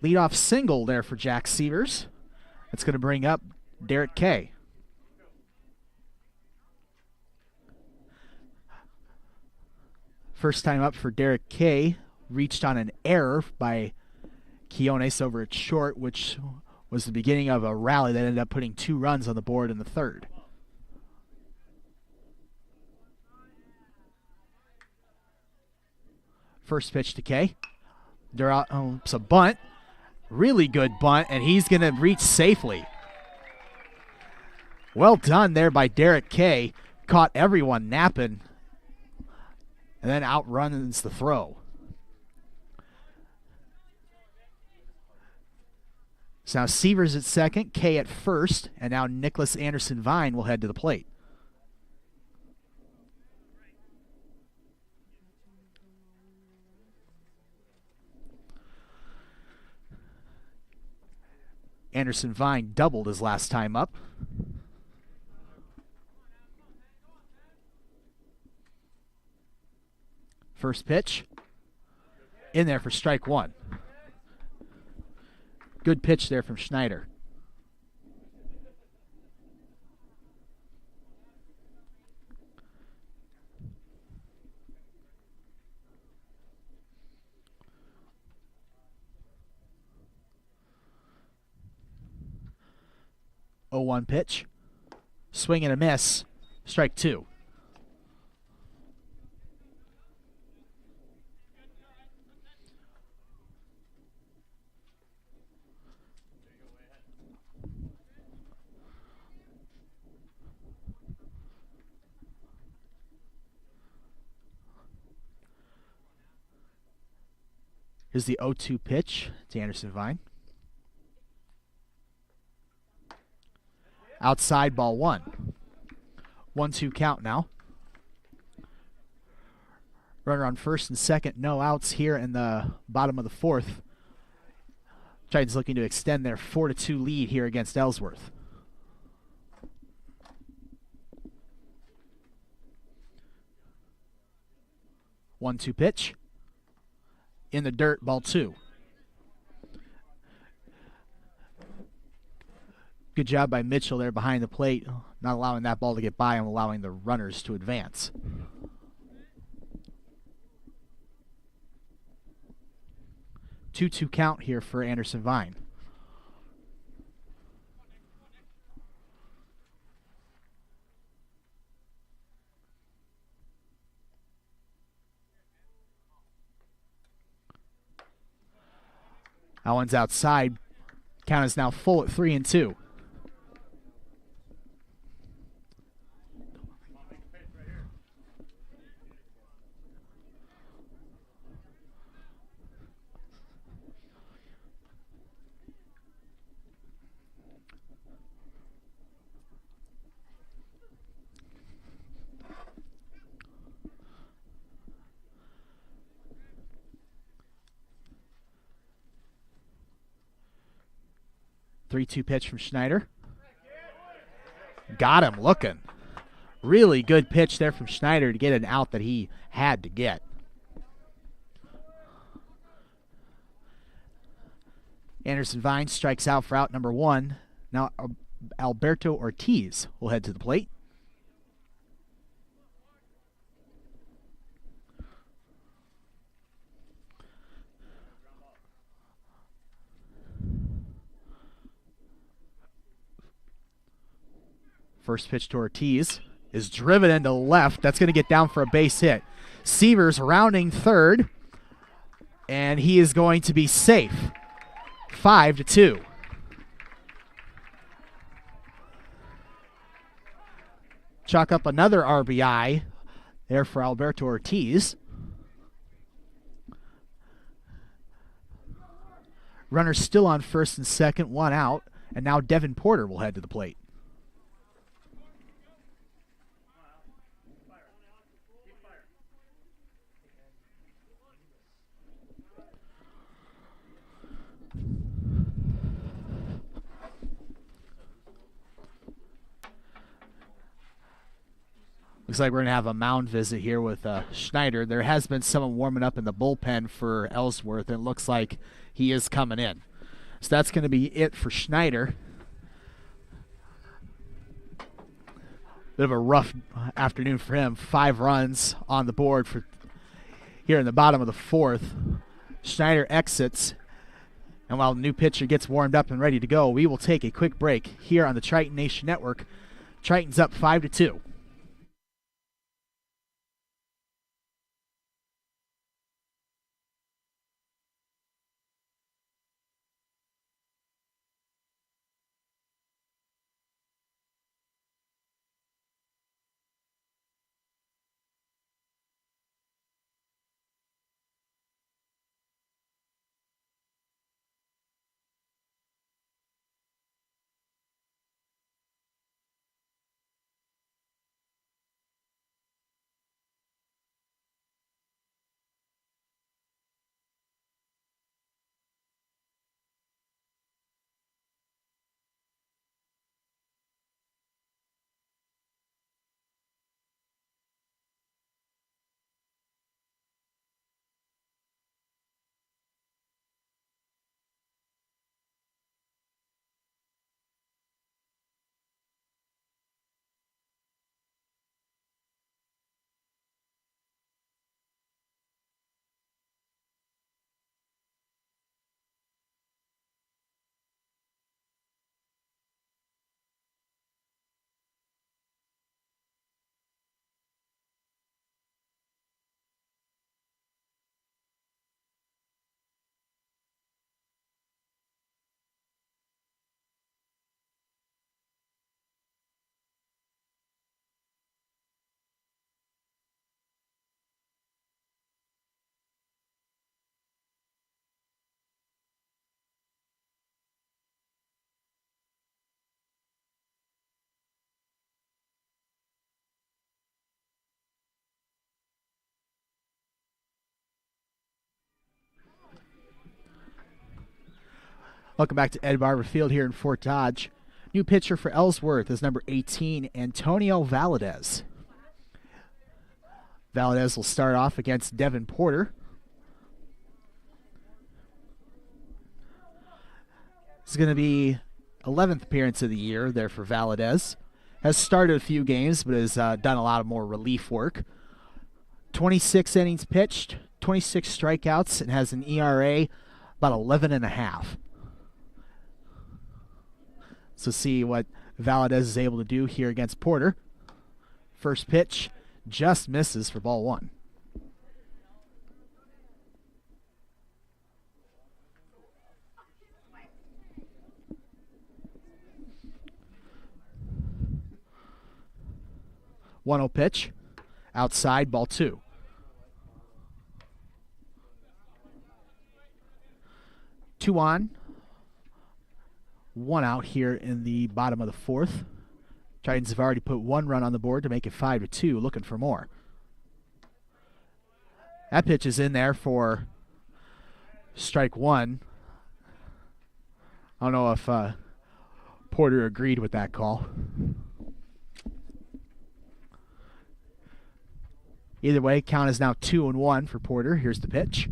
Leadoff single there for Jack Sievers. That's going to bring up Derek Kay. First time up for Derek Kay. Reached on an error by Quiones over at short, which was the beginning of a rally that ended up putting 2 runs on the board in the 3rd. First pitch to K. It's a bunt. Really good bunt, and he's going to reach safely. Well done there by Derek K. Caught everyone napping and then outruns the throw. So now Seavers at second, K at first, and now Nicholas Anderson Vine will head to the plate. Anderson Vine doubled his last time up. First pitch. In there for strike one. Good pitch there from Schneider. Oh, 1 pitch. Swing and a miss. Strike two. Here's the 0-2 pitch to Anderson Vine. Outside, ball one. 1-2 count now. Runner on first and second, no outs here in the bottom of the fourth. Tritons looking to extend their 4-2 lead here against Ellsworth. One-two pitch. In the dirt, ball two. Good job by Mitchell there behind the plate, not allowing that ball to get by him, allowing the runners to advance. Two-two count here for Anderson Vine. That one's outside. Count is now full at 3-2. Three-two pitch from Schneider. Got him looking. Really good pitch there from Schneider to get an out that he had to get. Anderson Vine strikes out for out number one. Now Alberto Ortiz will head to the plate. First pitch to Ortiz is driven into left. That's going to get down for a base hit. Seavers rounding third, and he is going to be safe. 5-2. Chalk up another RBI there for Alberto Ortiz. Runner still on first and second, one out, and now Devin Porter will head to the plate. Looks like we're going to have a mound visit here with Schneider. There has been someone warming up in the bullpen for Ellsworth, and it looks like he is coming in. So that's going to be it for Schneider. Bit of a rough afternoon for him. 5 runs on the board for here in the bottom of the fourth. Schneider exits, and while the new pitcher gets warmed up and ready to go, we will take a quick break here on the Triton Nation Network. Tritons up 5-2. Welcome back to Ed Barber Field here in Fort Dodge. New pitcher for Ellsworth is number 18, Antonio Valadez. Valadez will start off against Devin Porter. This is going to be 11th appearance of the year there for Valadez. Has started a few games, but has done a lot of more relief work. 26 innings pitched, 26 strikeouts, and has an ERA about 11.5. So see what Valadez is able to do here against Porter. First pitch just misses for ball one. One-oh pitch, outside, ball two. Two on, one out here in the bottom of the fourth. Tritons have already put one run on the board to make it 5-2, looking for more. That pitch is in there for strike one. I don't know if Porter agreed with that call. Either way, count is now 2-1 for Porter. Here's the pitch.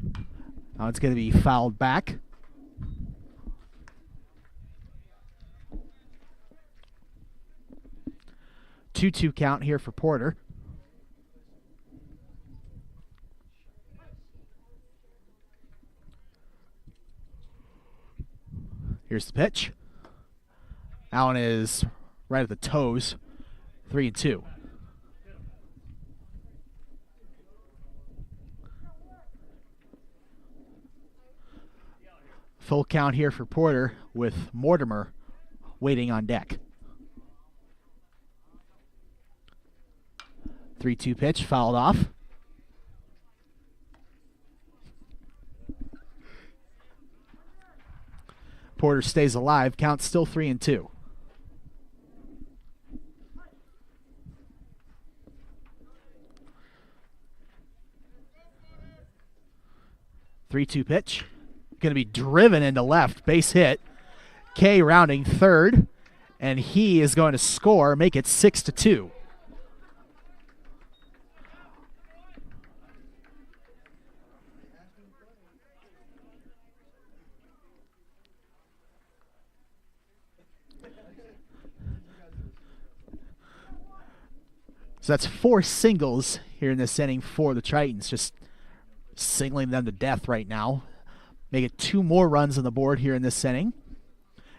Now it's going to be fouled back. Two-two count here for Porter. Here's the pitch. Allen is right at the toes. 3-2. Full count here for Porter with Mortimer waiting on deck. 3-2 pitch, fouled off. Porter stays alive, count still 3-2. Three-two pitch. Going to be driven into left, base hit. K rounding third, and he is going to score, make it 6-2. So that's 4 singles here in this inning for the Tritons, just singling them to death right now. Make it 2 more runs on the board here in this inning.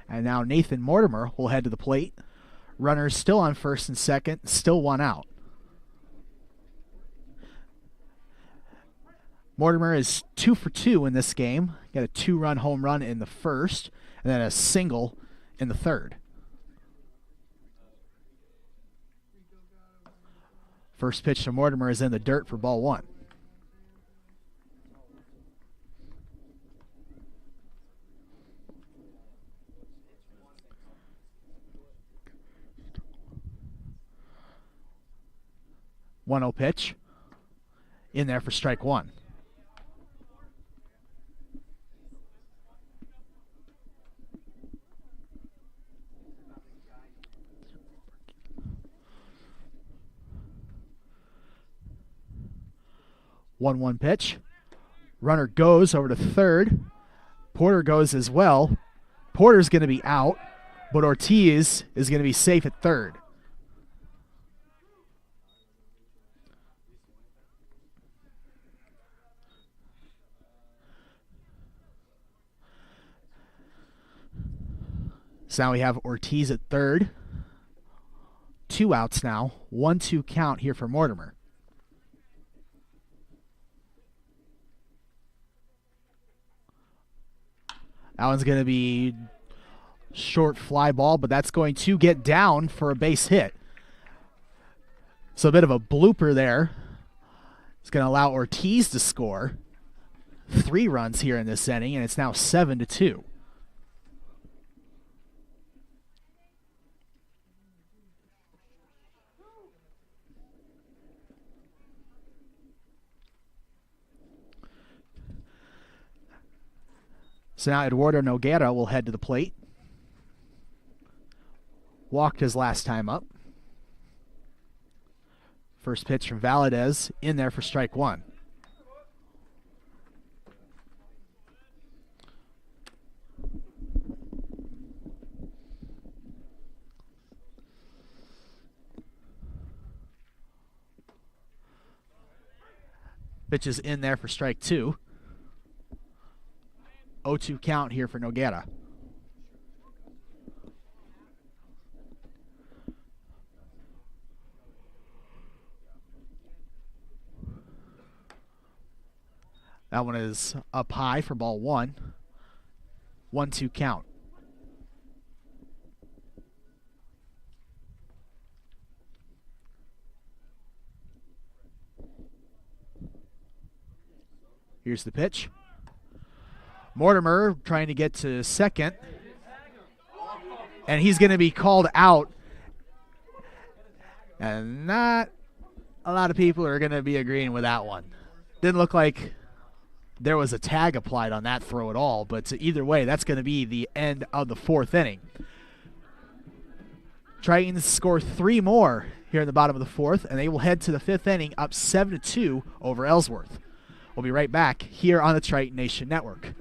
And now Nathan Mortimer will head to the plate. Runners still on first and second, still 1 out. Mortimer is 2 for 2 in this game. Got a 2-run home run in the first, and then a single in the third. First pitch to Mortimer is in the dirt for ball one. One-oh pitch in there for strike one. One pitch. Runner goes over to third. Porter goes as well. Porter's going to be out, but Ortiz is going to be safe at third. So now we have Ortiz at third. 2 outs now. 1-2 count here for Mortimer. That one's going to be short fly ball, but that's going to get down for a base hit. So a bit of a blooper there. It's going to allow Ortiz to score 3 runs here in this inning, and it's now 7-2. So now Eduardo Noguera will head to the plate. Walked his last time up. First pitch from Valadez in there for strike one. Pitch is in there for strike two. 0-2 count here for Noguera. That one is up high for ball one. 1-2 count. Here's the pitch. Mortimer trying to get to second. And he's going to be called out. And not a lot of people are going to be agreeing with that one. Didn't look like there was a tag applied on that throw at all. But either way, that's going to be the end of the fourth inning. Tritons score 3 more here in the bottom of the fourth. And they will head to the fifth inning up 7-2 over Ellsworth. We'll be right back here on the Triton Nation Network.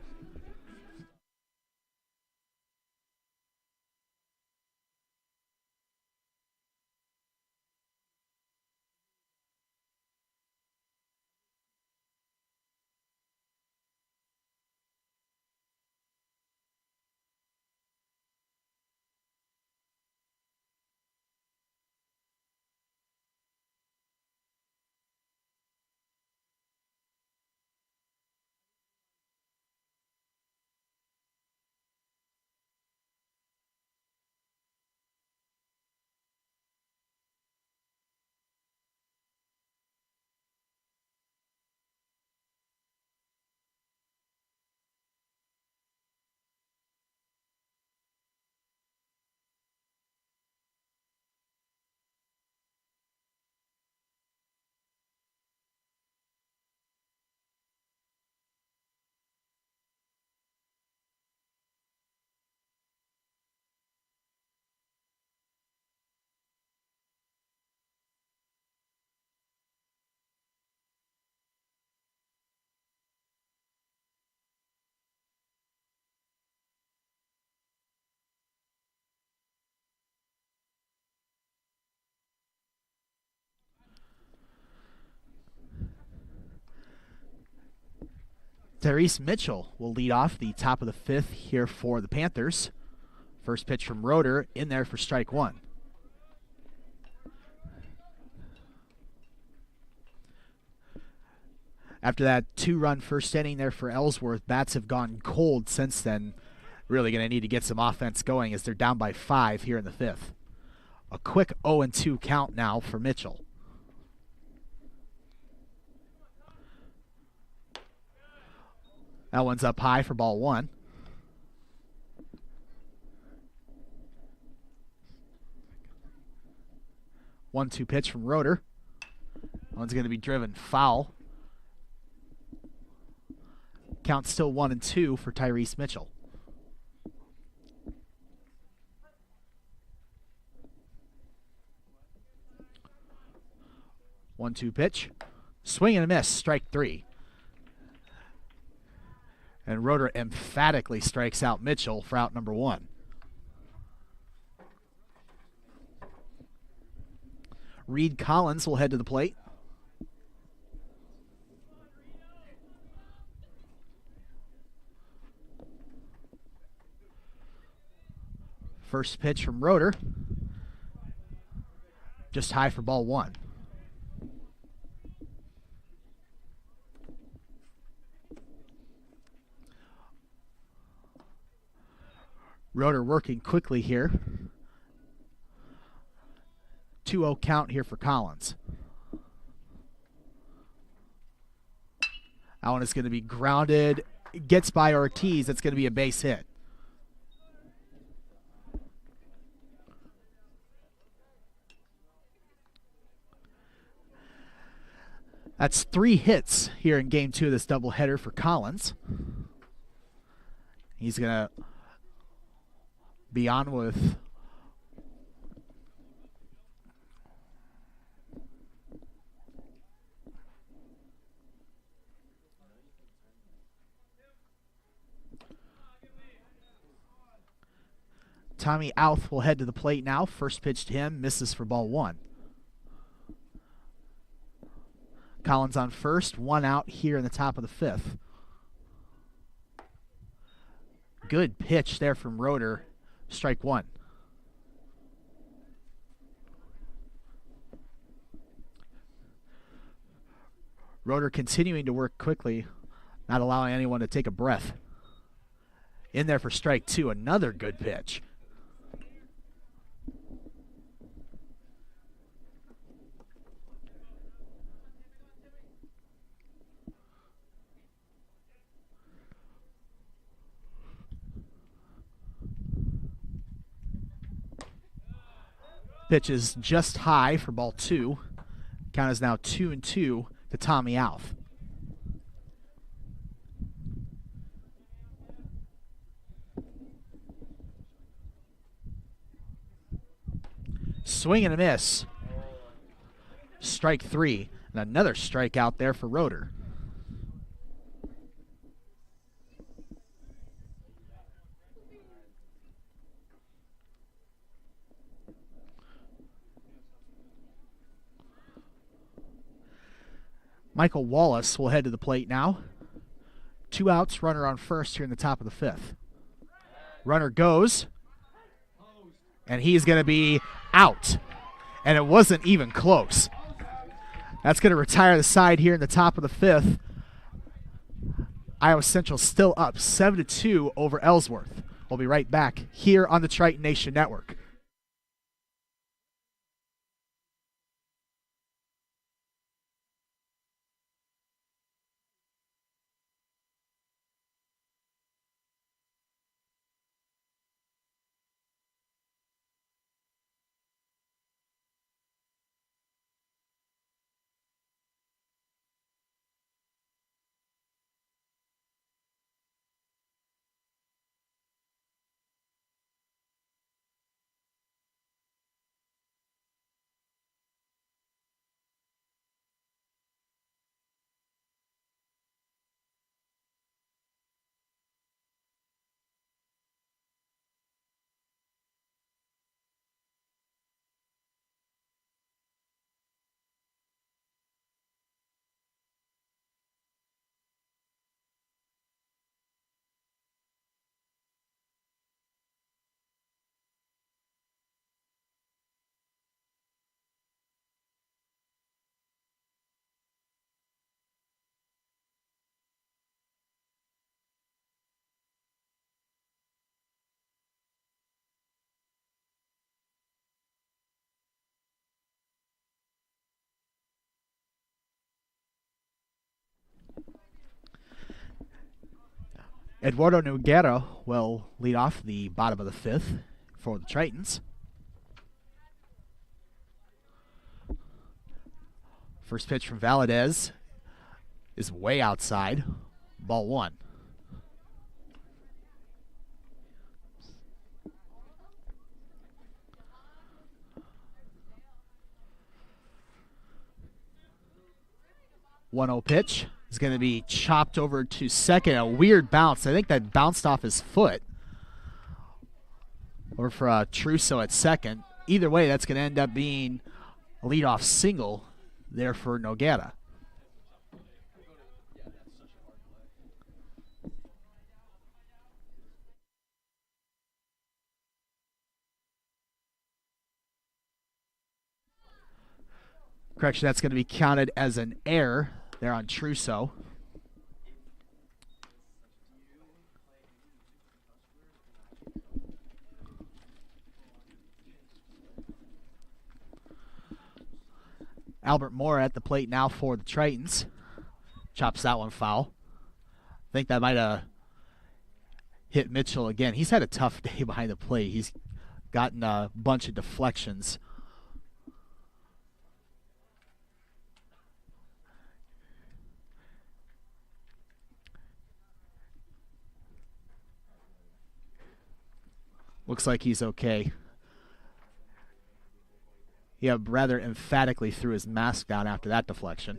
Tyrese Mitchell will lead off the top of the fifth here for the Panthers. First pitch from Roeder in there for strike one. After that 2-run first inning there for Ellsworth, bats have gone cold since then. Really going to need to get some offense going as they're down by 5 here in the fifth. A quick 0-2 count now for Mitchell. That one's up high for ball one. One-two pitch from Roeder. That one's going to be driven foul. Count still 1-2 for Tyrese Mitchell. One-two pitch. Swing and a miss, strike three. And Roeder emphatically strikes out Mitchell for out number one. Reed Collins will head to the plate. First pitch from Roeder. Just high for ball one. Roeder working quickly here. 2-0 count here for Collins. That one is going to be grounded. Gets by Ortiz. That's going to be a base hit. That's 3 hits here in game 2 of this doubleheader for Collins. He's going to be on with Tommy Outh will head to the plate now. First pitch to him, misses for ball 1. Collins on first, 1 out here in the top of the 5th. Good pitch there from Roeder. Strike 1. Roeder continuing to work quickly, not allowing anyone to take a breath. In there for strike 2, another good pitch. Pitch is just high for ball 2. Count is now 2-2 to Tommy Outh. Swing and a miss. Strike 3. And another strikeout there for Roeder. Michael Wallace will head to the plate now. 2 outs, runner on first here in the top of the 5th. Runner goes, and he's going to be out. And it wasn't even close. That's going to retire the side here in the top of the 5th. Iowa Central still up 7-2 over Ellsworth. We'll be right back here on the Triton Nation Network. Eduardo Noguera will lead off the bottom of the 5th for the Tritons. First pitch from Valadez is way outside. Ball 1. One-0 pitch is going to be chopped over to second. A weird bounce. I think that bounced off his foot. Or for Trousseau at second. Either way, that's going to end up being a leadoff single there for Noguera. Correction, that's going to be counted as an error there on Trousseau. Albert Moore at the plate now for the Tritons. Chops that one foul. I think that might have hit Mitchell again. He's had a tough day behind the plate. He's gotten a bunch of deflections. Looks like he's okay. He rather emphatically threw his mask down after that deflection.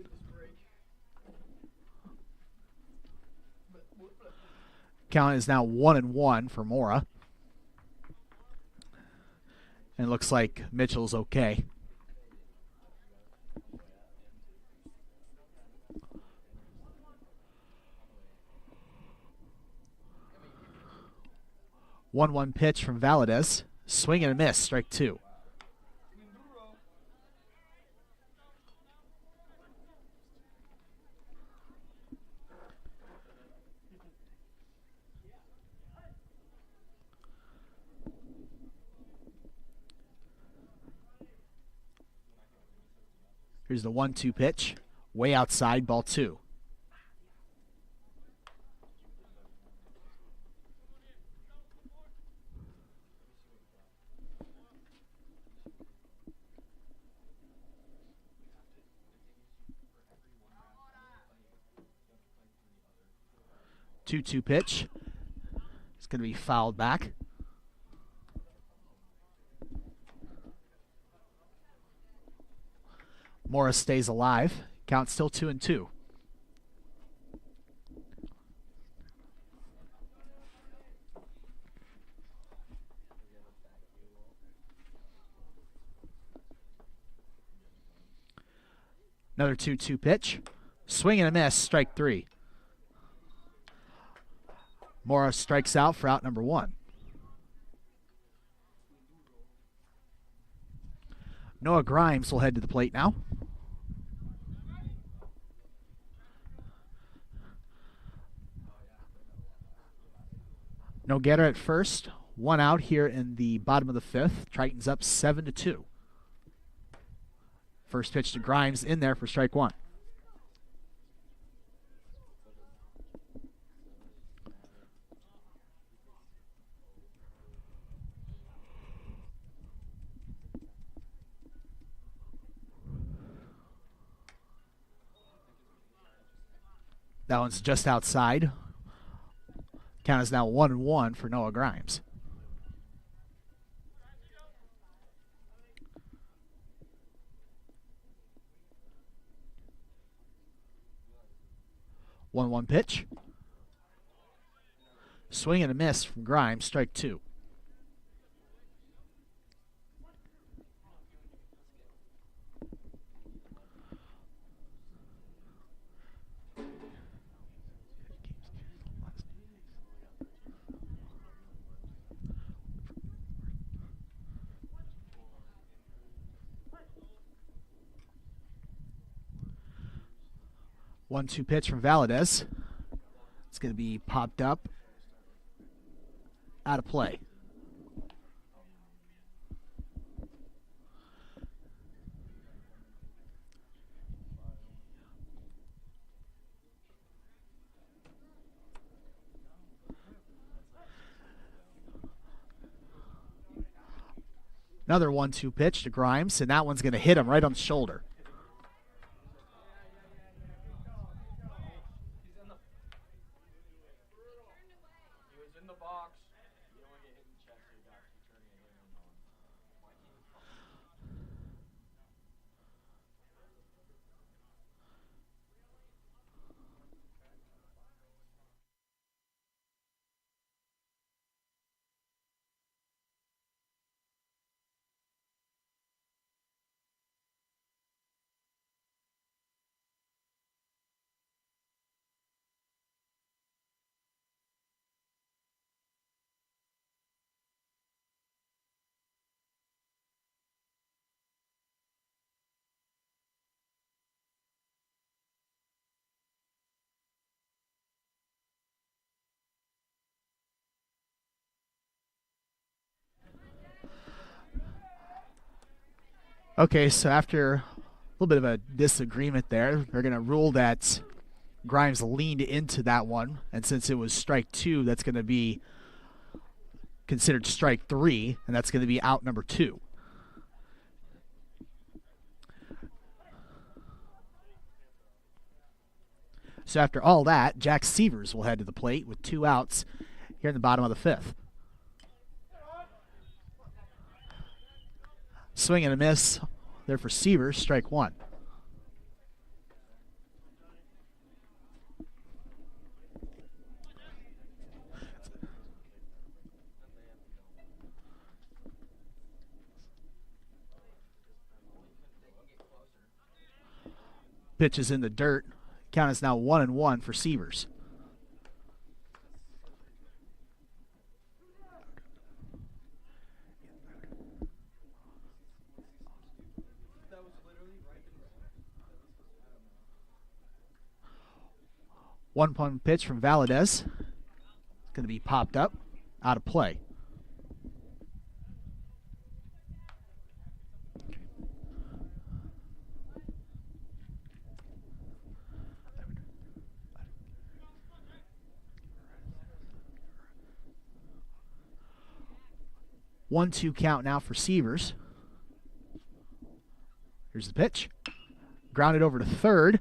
Count is now 1-1 for Mora. And it looks like Mitchell's okay. One pitch from Valadez. Swing and a miss, strike 2. Here's the 1-2 pitch. Way outside, ball 2. Two pitch. It's going to be fouled back. Morris stays alive. Count still 2-2. Another 2-2 pitch. Swing and a miss, strike 3. Morris strikes out for out number 1. Noah Grimes will head to the plate now. No getter at first. 1 out here in the bottom of the 5th. Tritons up 7-2. First pitch to Grimes in there for strike 1. That one's just outside. Count is now 1-1 for Noah Grimes. One pitch. Swing and a miss from Grimes, strike 2. One-two pitch from Valadez. It's going to be popped up. Out of play. Another 1-2 pitch to Grimes, and that one's going to hit him right on the shoulder. Okay, so after a little bit of a disagreement there, they're going to rule that Grimes leaned into that one, and since it was strike 2, that's going to be considered strike 3, and that's going to be out number 2. So after all that, Jack Severs will head to the plate with 2 outs here in the bottom of the 5th. Swing and a miss there for Sievers, strike one. Pitch is in the dirt. Count is now 1-1 for Sievers. One-point pitch from Valadez. Going to be popped up, out of play. One-two count now for Sievers. Here's the pitch. Grounded over to third.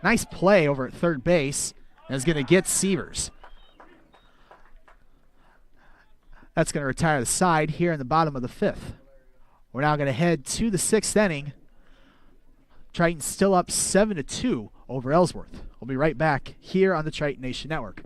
Nice play over at third base. And is going to get Sievers. That's going to retire the side here in the bottom of the fifth. We're now going to head to the sixth inning. Tritons still up 7-2 over Ellsworth. We'll be right back here on the Triton Nation Network.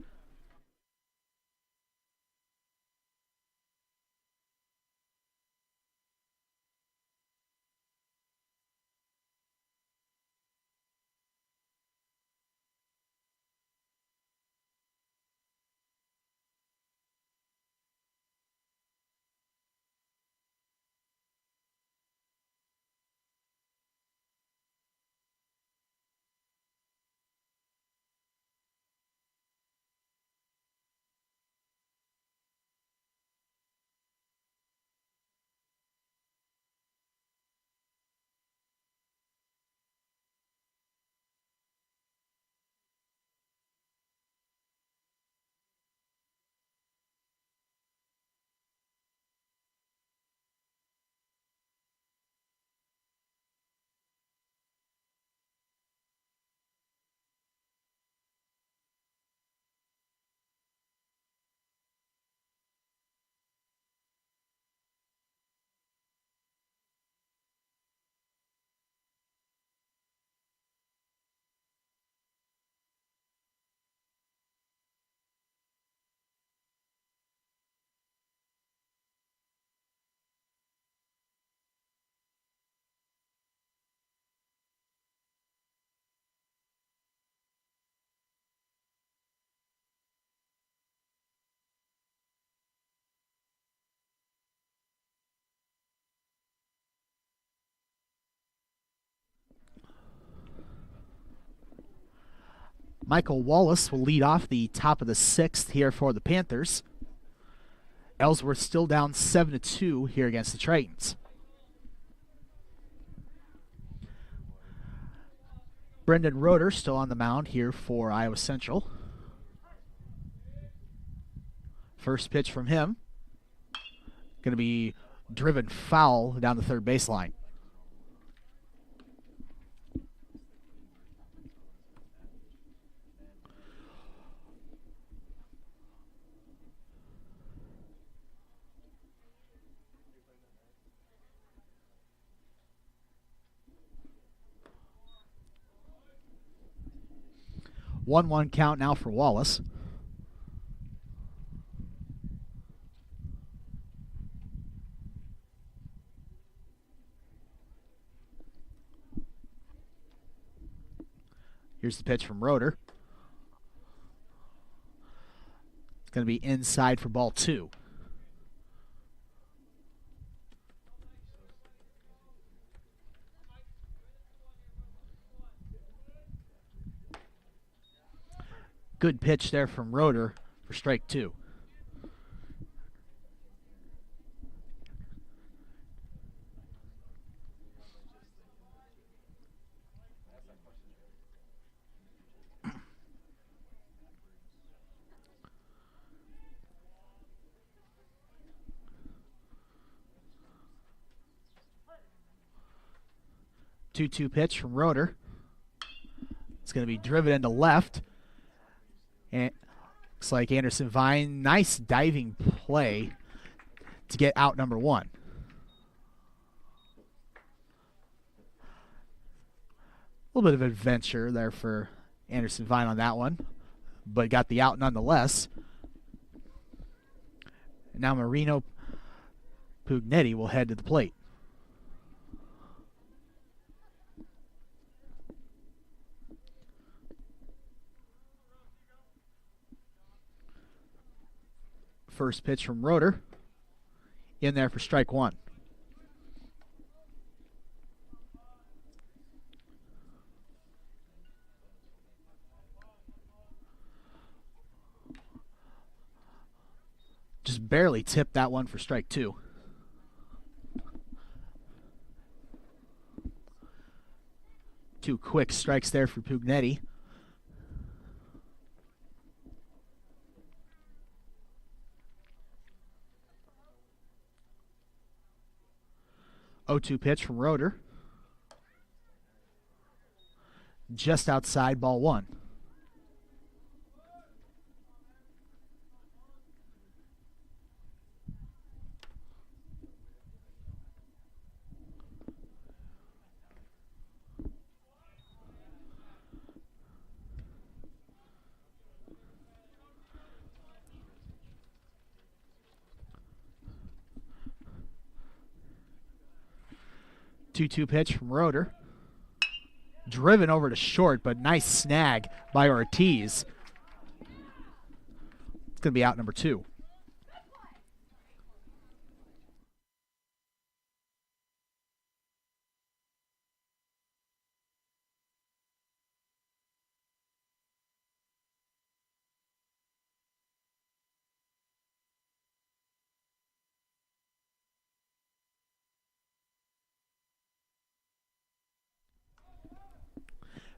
Michael Wallace will lead off the top of the sixth here for the Panthers. Ellsworth still down 7-2 here against the Tritons. Brendan Roeder still on the mound here for Iowa Central. First pitch from him. Going to be driven foul down the third baseline. One count now for Wallace. Here's the pitch from Roeder. It's going to be inside for ball two. Good pitch there from Roeder for strike two. Two-two pitch from Roeder. It's going to be driven into left. And looks like Anderson Vine, nice diving play to get out number one. little bit of adventure there for Anderson Vine on that one, but got the out nonetheless. And now Marino Pugnetti will head to the plate. First pitch from Roeder. In there for strike one. Just barely tipped that one for strike two. Two quick strikes there for Pugnetti. Oh-2 pitch from Roeder. Just outside, ball one. Two-two pitch from Roeder. Driven over to short, but nice snag by Ortiz. It's going to be out number two.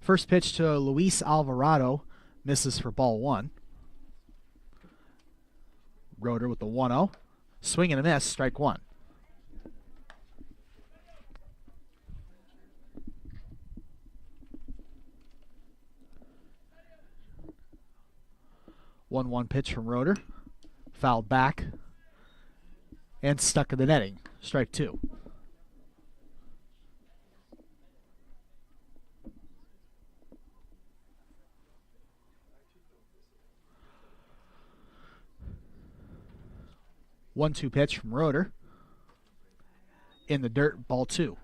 First pitch to Luis Alvarado, misses for ball one. Roeder with the 1-0. Swing and a miss, strike one. One pitch from Roeder. Fouled back. And stuck in the netting. Strike two. One-two pitch from Roeder. In the dirt, ball two.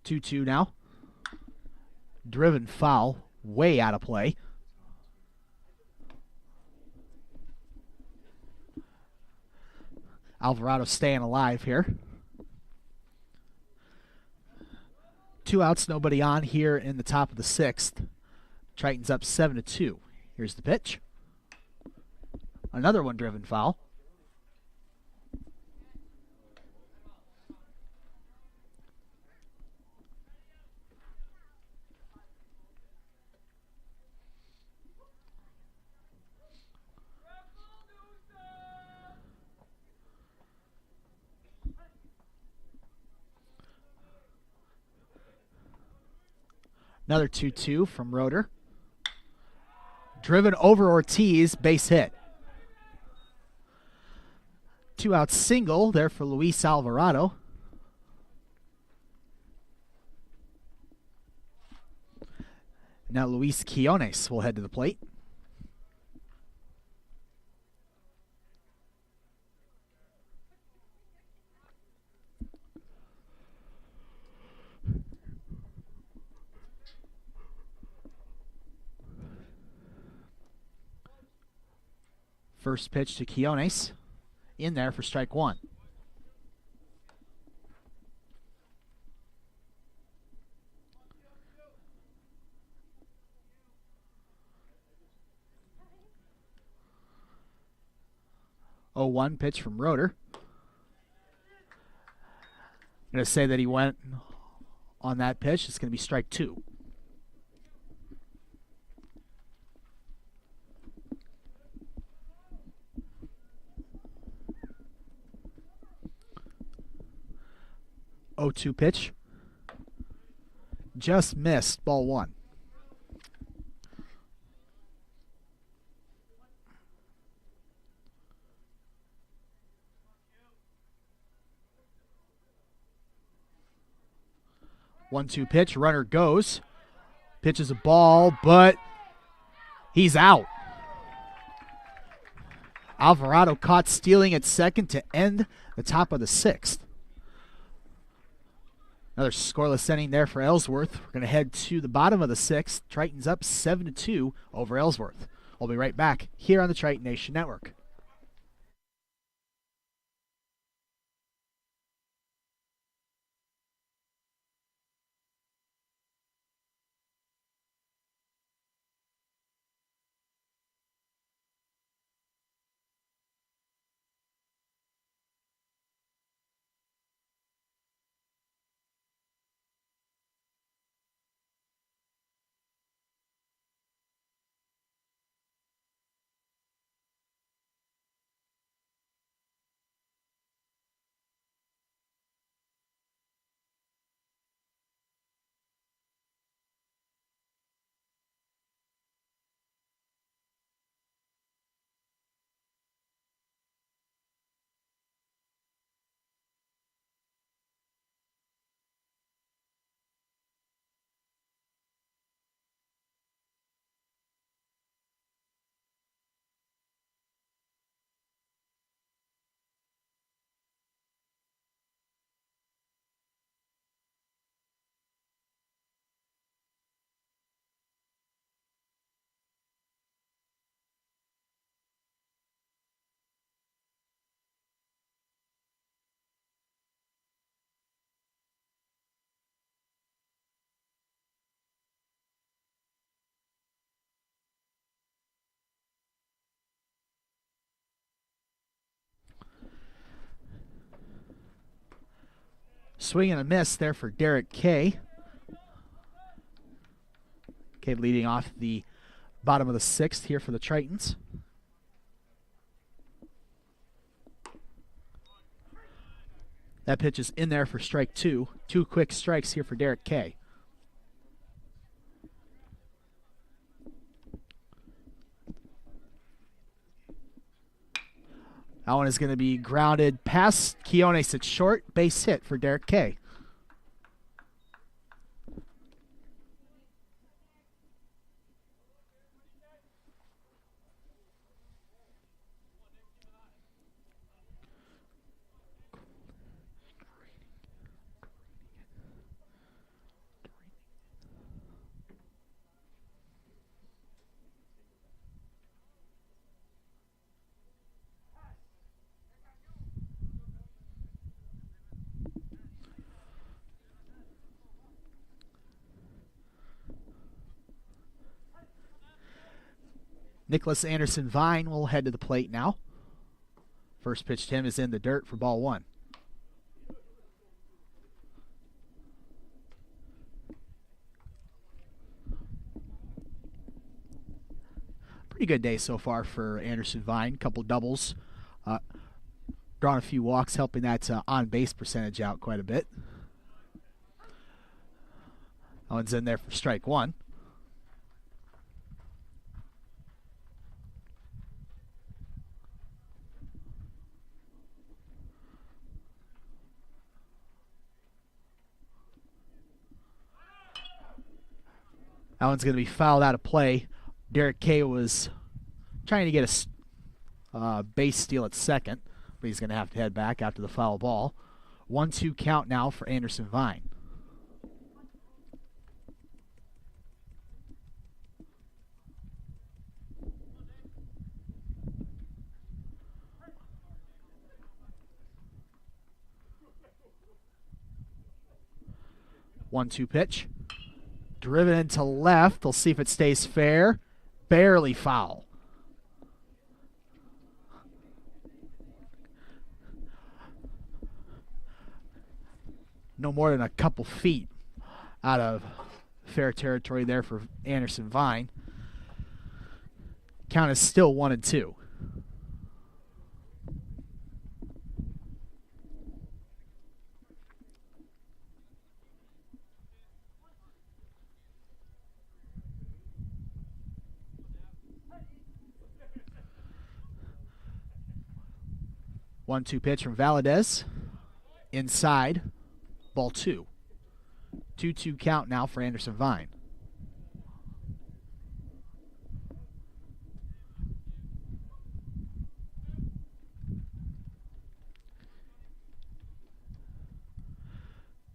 Two-two now. Driven foul, way out of play. Alvarado staying alive here. Two outs, nobody on here in the top of the sixth. Tritons up 7-2. Here's the pitch. Another one driven foul. Another 2-2 from Roeder. Driven over Ortiz, base hit. Two out single there for Luis Alvarado. Now Luis Quiones will head to the plate. First pitch to Quiones. In there for strike one. Oh, 1 pitch from Roeder. I'm going to say that he went on that pitch. It's going to be strike two. Oh, 2 pitch. Just missed, ball one. 1-2 pitch. Runner goes. Pitches a ball, but he's out. Alvarado caught stealing at second to end the top of the 6th. Another scoreless inning there for Ellsworth. We're going to head to the bottom of the 6th. Tritons up 7-2 over Ellsworth. We'll be right back here on the Triton Nation Network. Swing and a miss there for Derek Kay. Kay leading off the bottom of the 6th here for the Tritons. That pitch is in there for strike 2. 2 quick strikes here for Derek Kay. That one is going to be grounded past Quiones at short. Base hit for Derek Kay. Nicholas Anderson Vine will head to the plate now. First pitch to him is in the dirt for ball 1. Pretty good day so far for Anderson Vine. Couple doubles. Drawn a few walks, helping that on-base percentage out quite a bit. That one's in there for strike 1. That one's going to be fouled out of play. Derek Kay was trying to get a base steal at second, but he's going to have to head back after the foul ball. 1-2 count now for Anderson Vine. One-two pitch. Driven into left. We'll see if it stays fair. Barely foul. No more than a couple feet out of fair territory there for Anderson Vine. Count is still 1-2. One-two pitch from Valadez. Inside. Ball 2. 2-2 count now for Anderson Vine.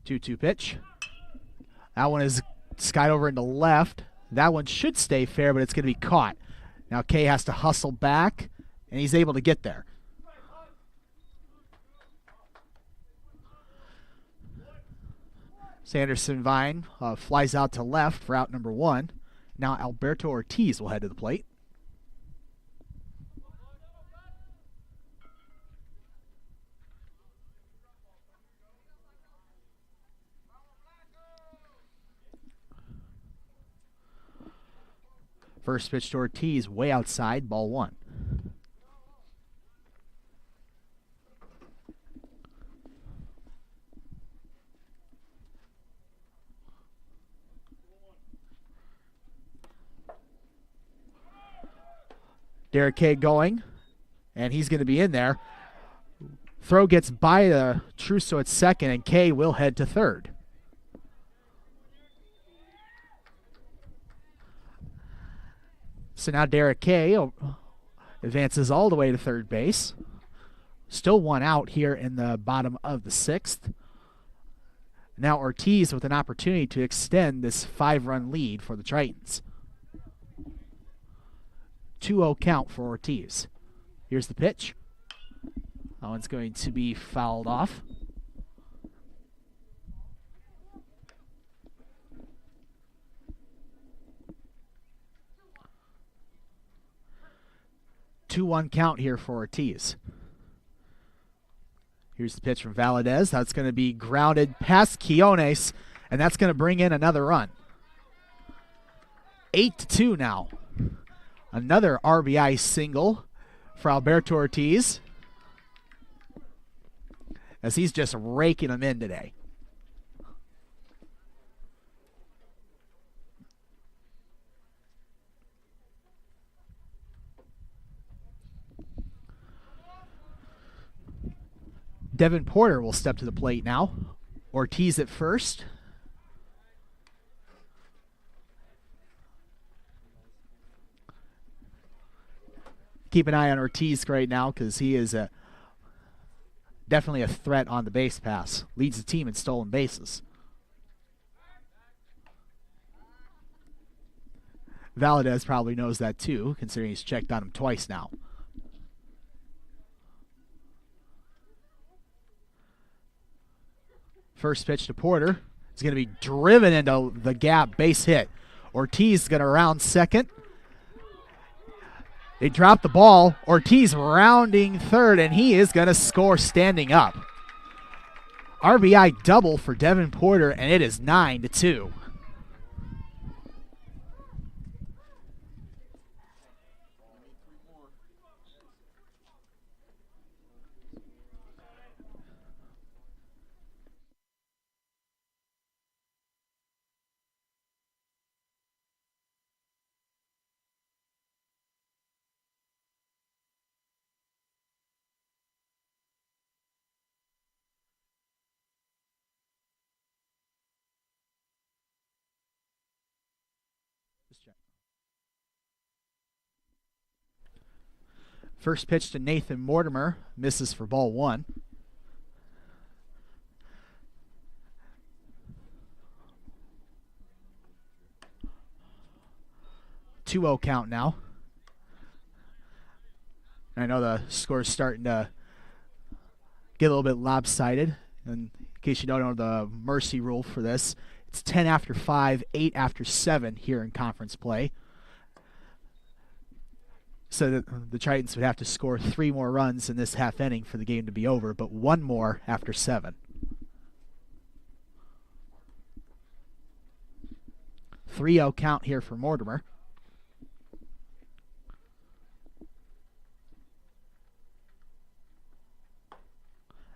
Two pitch. That one is skied over into left. That one should stay fair, but it's going to be caught. Now Kay has to hustle back, and he's able to get there. Sanderson Vine flies out to left for out number 1. Now Alberto Ortiz will head to the plate. First pitch to Ortiz, way outside, ball 1. Derek Kay going, and he's going to be in there. Throw gets by the Trusso at second, and Kay will head to third. So now Derek Kay advances all the way to third base. Still one out here in the bottom of the 6th. Now Ortiz with an opportunity to extend this 5-run lead for the Tritons. 2-0 count for Ortiz. Here's the pitch. That one's going to be fouled off. Two-one count here for Ortiz. Here's the pitch from Valadez. That's going to be grounded past Quiones, and that's going to bring in another run. 8-2 now. Another RBI single for Alberto Ortiz, as he's just raking them in today. Devin Porter will step to the plate now. Ortiz at first. Keep an eye on Ortiz right now because he is definitely a threat on the base pass. Leads the team in stolen bases. Valadez probably knows that too, considering he's checked on him twice now. First pitch to Porter. It's going to be driven into the gap, base hit. Ortiz is going to round second. They drop the ball. Ortiz rounding third, and he is going to score standing up. RBI double for Devin Porter, and it is 9-2. First pitch to Nathan Mortimer, misses for ball 1. Two-0 count now. I know the score's starting to get a little bit lopsided. And in case you don't know the mercy rule for this, it's 10 after 5, 8 after 7 here in conference play. So that the Tritons would have to score 3 more runs in this half inning for the game to be over, but 1 more after 7. 3-0 count here for Mortimer.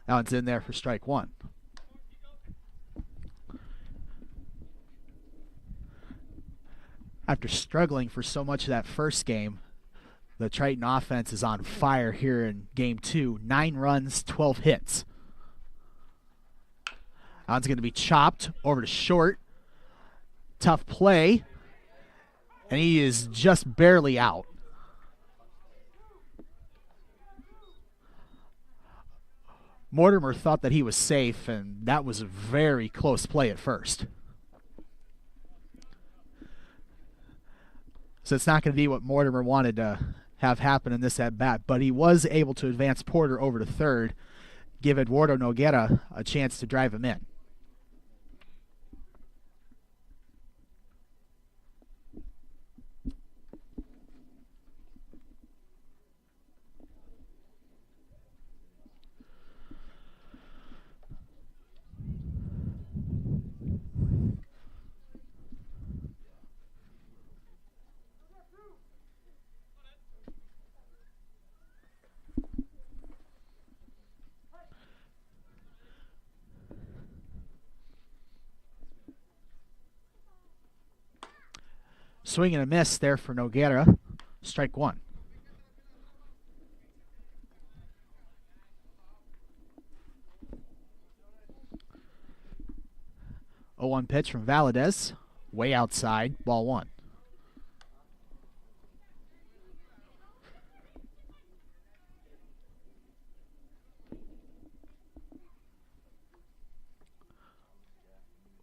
That one's in there for strike 1. After struggling for so much of that first game, the Triton offense is on fire here in Game 2. 9 runs, 12 hits. On's going to be chopped over to short. Tough play. And he is just barely out. Mortimer thought that he was safe, and that was a very close play at first. So it's not going to be what Mortimer wanted to have happen in this at-bat, but he was able to advance Porter over to third, give Eduardo Noguera a chance to drive him in. Swing and a miss there for Noguera. Strike one. 0-1 pitch from Valadez. Way outside. Ball one.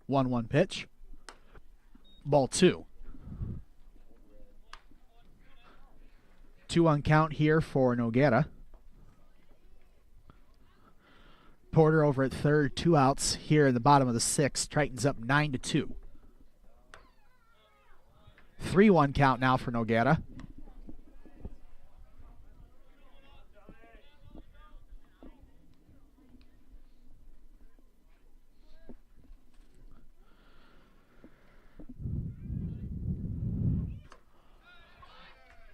1-1 pitch. Ball two. 2-1 count here for Noguera. Porter over at third, 2 outs here in the bottom of the sixth. Tritons up 9-2. 3-1 count now for Noguera.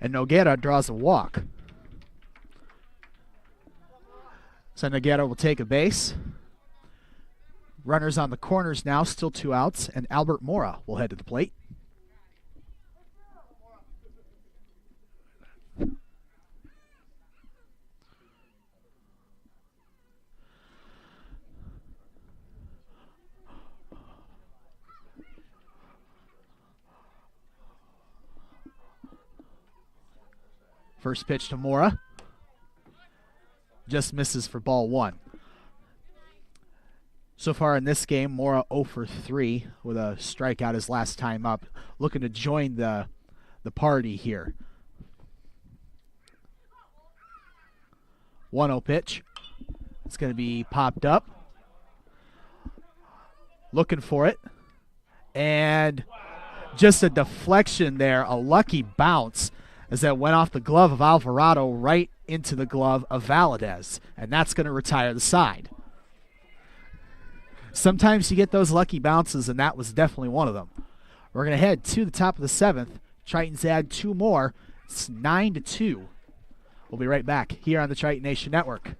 And Noguera draws a walk. So Noguera will take a base. Runners on the corners now, still 2 outs, and Albert Mora will head to the plate. First pitch to Mora. Just misses for ball one. So far in this game, Mora 0 for 3 with a strikeout his last time up. Looking to join the party here. 1-0 pitch. It's going to be popped up. Looking for it. And just a deflection there, a lucky bounce as that went off the glove of Alvarado right into the glove of Valadez. And that's going to retire the side. Sometimes you get those lucky bounces, and that was definitely one of them. We're going to head to the top of the seventh. Tritons add 2 more. It's 9-2. We'll be right back here on the Triton Nation Network.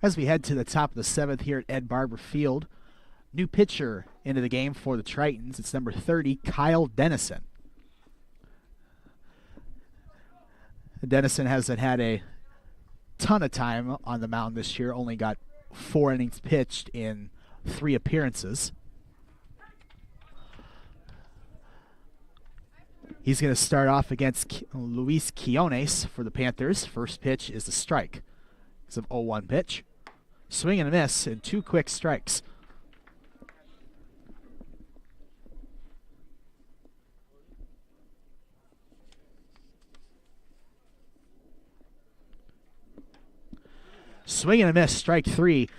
As we head to the top of the 7th here at Ed Barber Field, new pitcher into the game for the Tritons. It's number 30, Kyle Dennison. Dennison hasn't had a ton of time on the mound this year, only got 4 innings pitched in 3 appearances. He's going to start off against Luis Quiones for the Panthers. First pitch is a strike. It's an 0-1 pitch. Swing and a miss and 2 quick strikes. Swing and a miss, strike 3.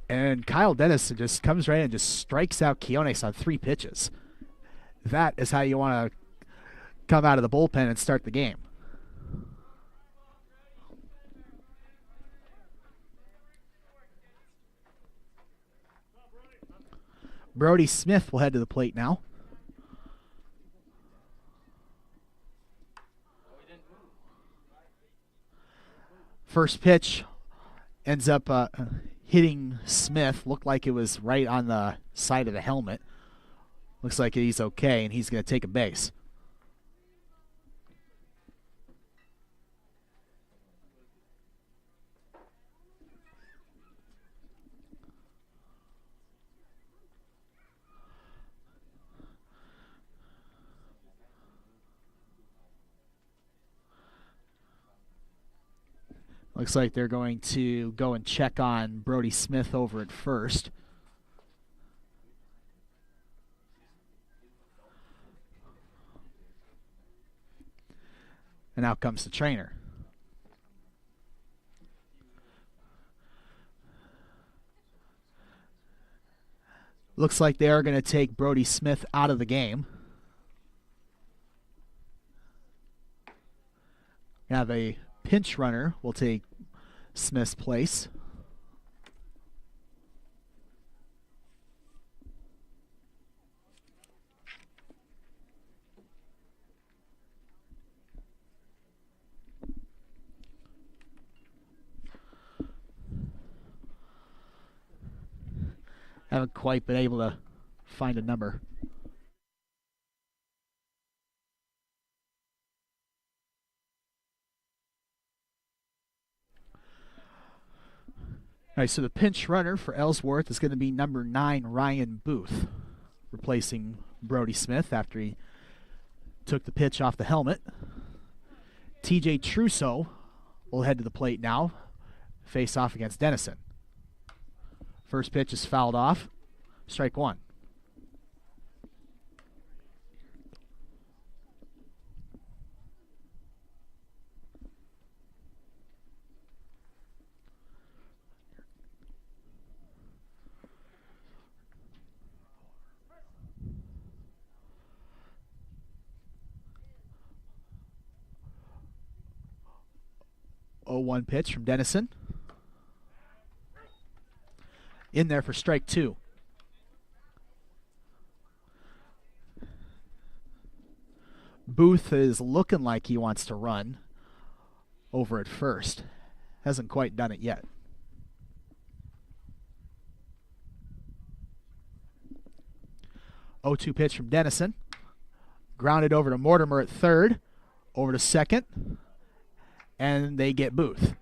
And Kyle Dennison just comes right in and just strikes out Quiones on 3 pitches. That is how you want to come out of the bullpen and start the game. Brody Smith will head to the plate now. First pitch ends up hitting Smith. Looked like it was right on the side of the helmet. Looks like he's okay, and he's going to take a base. Looks like they're going to go and check on Brody Smith over at first. And out comes the trainer. Looks like they are going to take Brody Smith out of the game. Now the pinch runner will take Smith's place. Haven't quite been able to find a number. All right, so the pinch runner for Ellsworth is going to be number 9, Ryan Booth, replacing Brody Smith after he took the pitch off the helmet. TJ Trusso will head to the plate now, face off against Dennison. First pitch is fouled off, strike 1. One pitch from Dennison. In there for strike 2. Booth is looking like he wants to run over at first. Hasn't quite done it yet. 0-2 pitch from Dennison. Grounded over to Mortimer at third. Over to second. And they get Booth.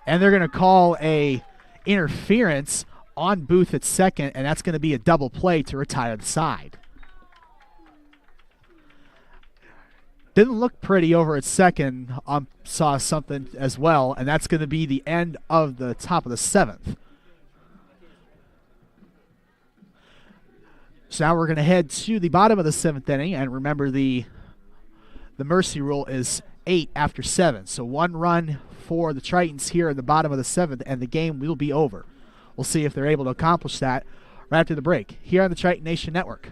And they're going to call a interference on Booth at second, and that's going to be a double play to retire the side. Didn't look pretty over at second. Saw something as well, and that's going to be the end of the top of the 7th. So now we're going to head to the bottom of the 7th inning, and remember the mercy rule is 8 after 7. So 1 run for the Tritons here in the bottom of the 7th, and the game will be over. We'll see if they're able to accomplish that right after the break here on the Triton Nation Network.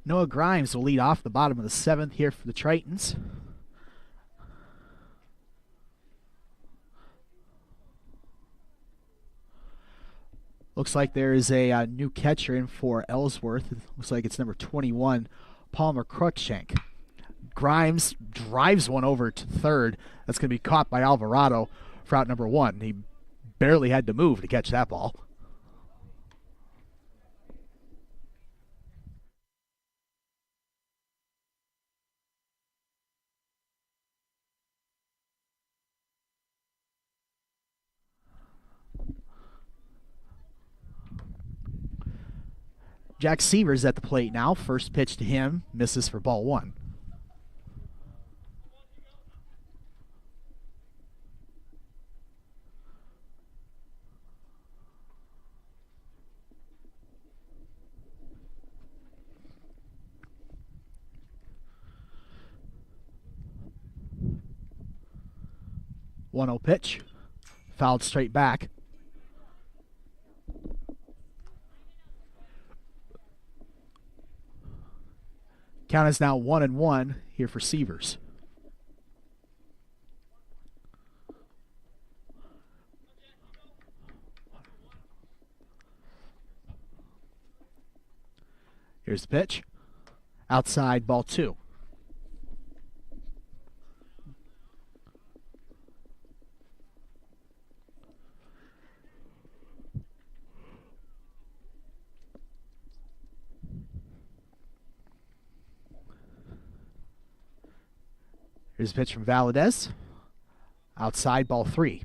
Noah Grimes will lead off the bottom of the 7th here for the Tritons. Looks like there is a new catcher in for Ellsworth. Looks like it's number 21, Palmer Cruikshank. Grimes drives one over to third. That's going to be caught by Alvarado for out number 1. He barely had to move to catch that ball. Jack Severs at the plate now. First pitch to him, misses for ball 1. One 0 pitch, fouled straight back. Count is now 1-1 here for Severs. Here's the pitch. Outside, ball 2. Here's a pitch from Valadez. Outside, ball 3.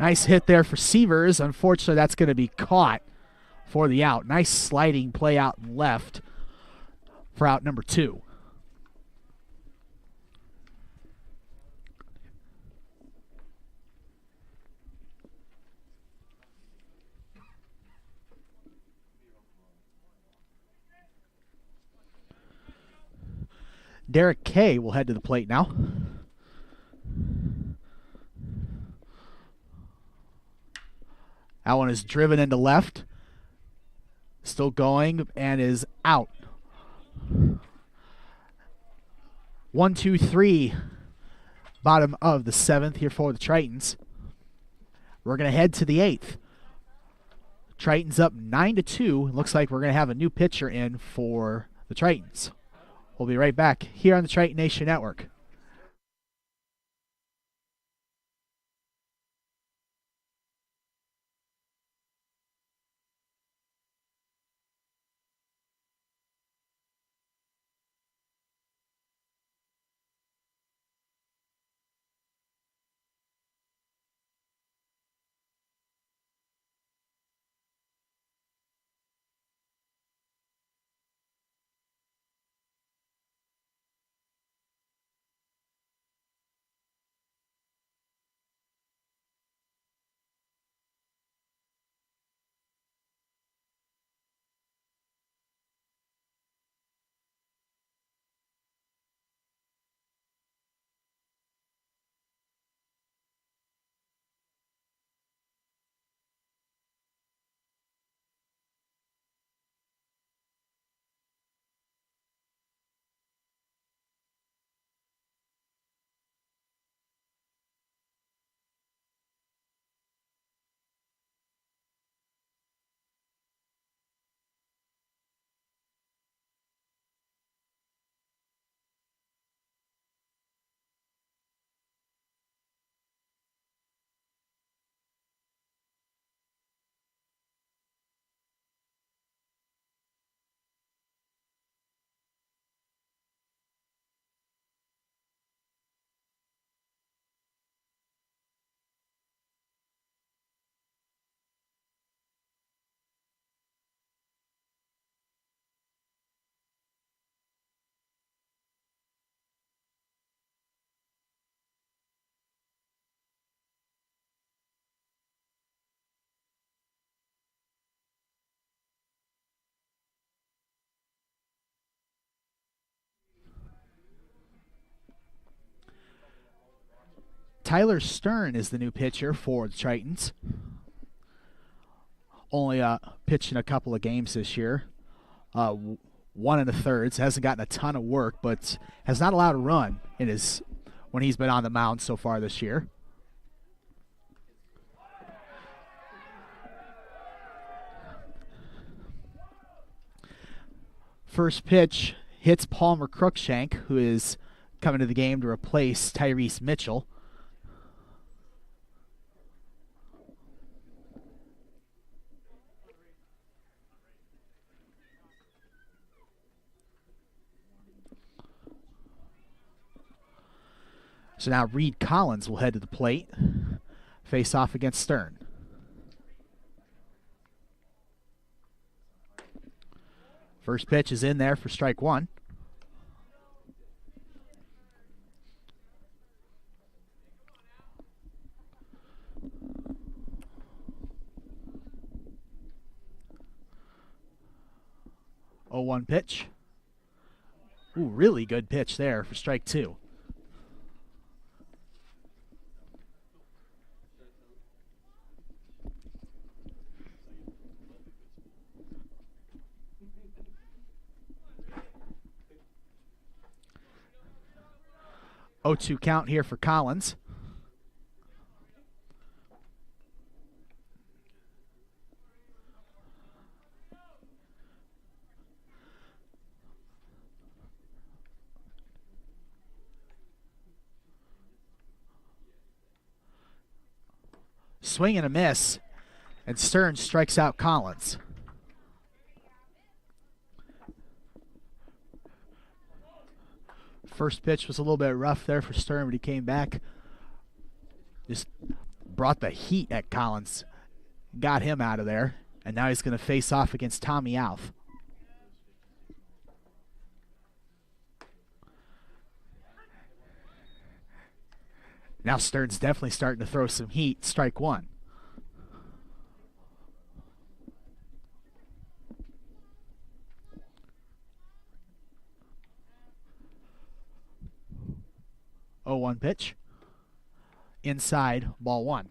Nice hit there for Severs. Unfortunately, that's going to be caught for the out. Nice sliding play out and left for out number 2. Derek Kay will head to the plate now. That one is driven into left. Still going and is out. 1, 2, 3. Bottom of the 7th here for the Tritons. We're going to head to the 8th. Tritons up 9-2. Looks like we're going to have a new pitcher in for the Tritons. We'll be right back here on the Triton Nation Network. Tyler Stern is the new pitcher for the Tritons. Only pitched in a couple of games this year. 1 1/3. Hasn't gotten a ton of work, but has not allowed a run when he's been on the mound so far this year. First pitch hits Palmer Cruikshank, who is coming to the game to replace Tyrese Mitchell. So now Reed Collins will head to the plate, face off against Stern. First pitch is in there for strike one. Oh, 1 pitch. Ooh, really good pitch there for strike two. Oh, 2 count here for Collins. Swing and a miss, and Stern strikes out Collins. First pitch was a little bit rough there for Stern, but he came back. Just brought the heat at Collins. Got him out of there. And now he's going to face off against Tommy Alf. Now Stern's definitely starting to throw some heat. Strike one. Oh, 1 pitch. Inside, ball one.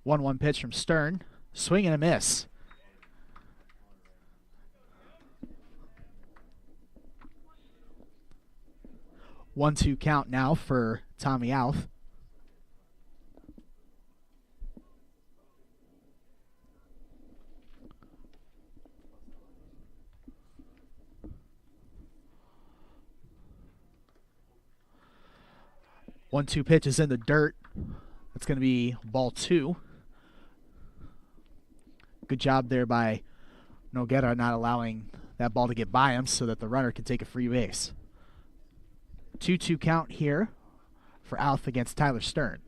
One pitch from Stern. Swing and a miss. One-two count now for Tommy Alf. One-two pitch is in the dirt. That's going to be ball two. Good job there by Noguera not allowing that ball to get by him so that the runner can take a free base. 2-2 count here for Alf against Tyler Stern.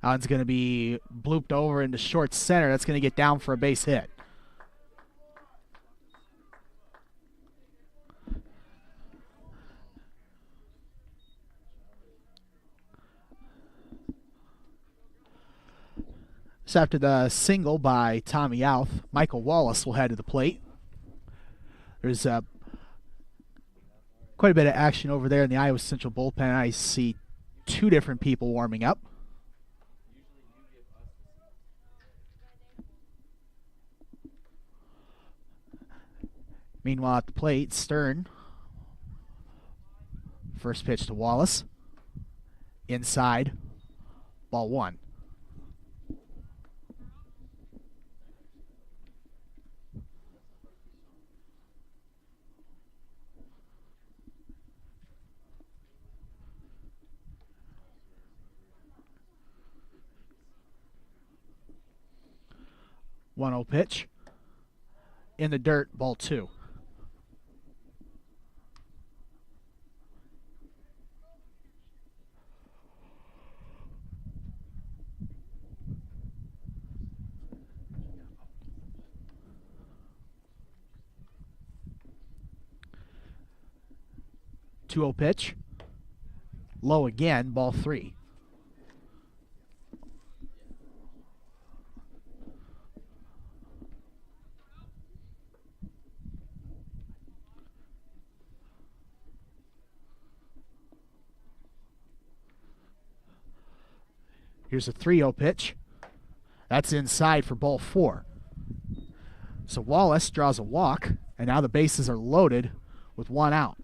Allen's going to be blooped over into short center. That's going to get down for a base hit. So after the single by Tommy Alf, Michael Wallace will head to the plate. There's quite a bit of action over there in the Iowa Central bullpen. I see 2 different people warming up. Meanwhile at the plate, Stern. First pitch to Wallace. Inside, ball one. One-oh pitch. In the dirt, ball two. 2-0 pitch. Low again, ball 3. Here's a 3-0 pitch. That's inside for ball 4. So Wallace draws a walk, and now the bases are loaded with 1 out.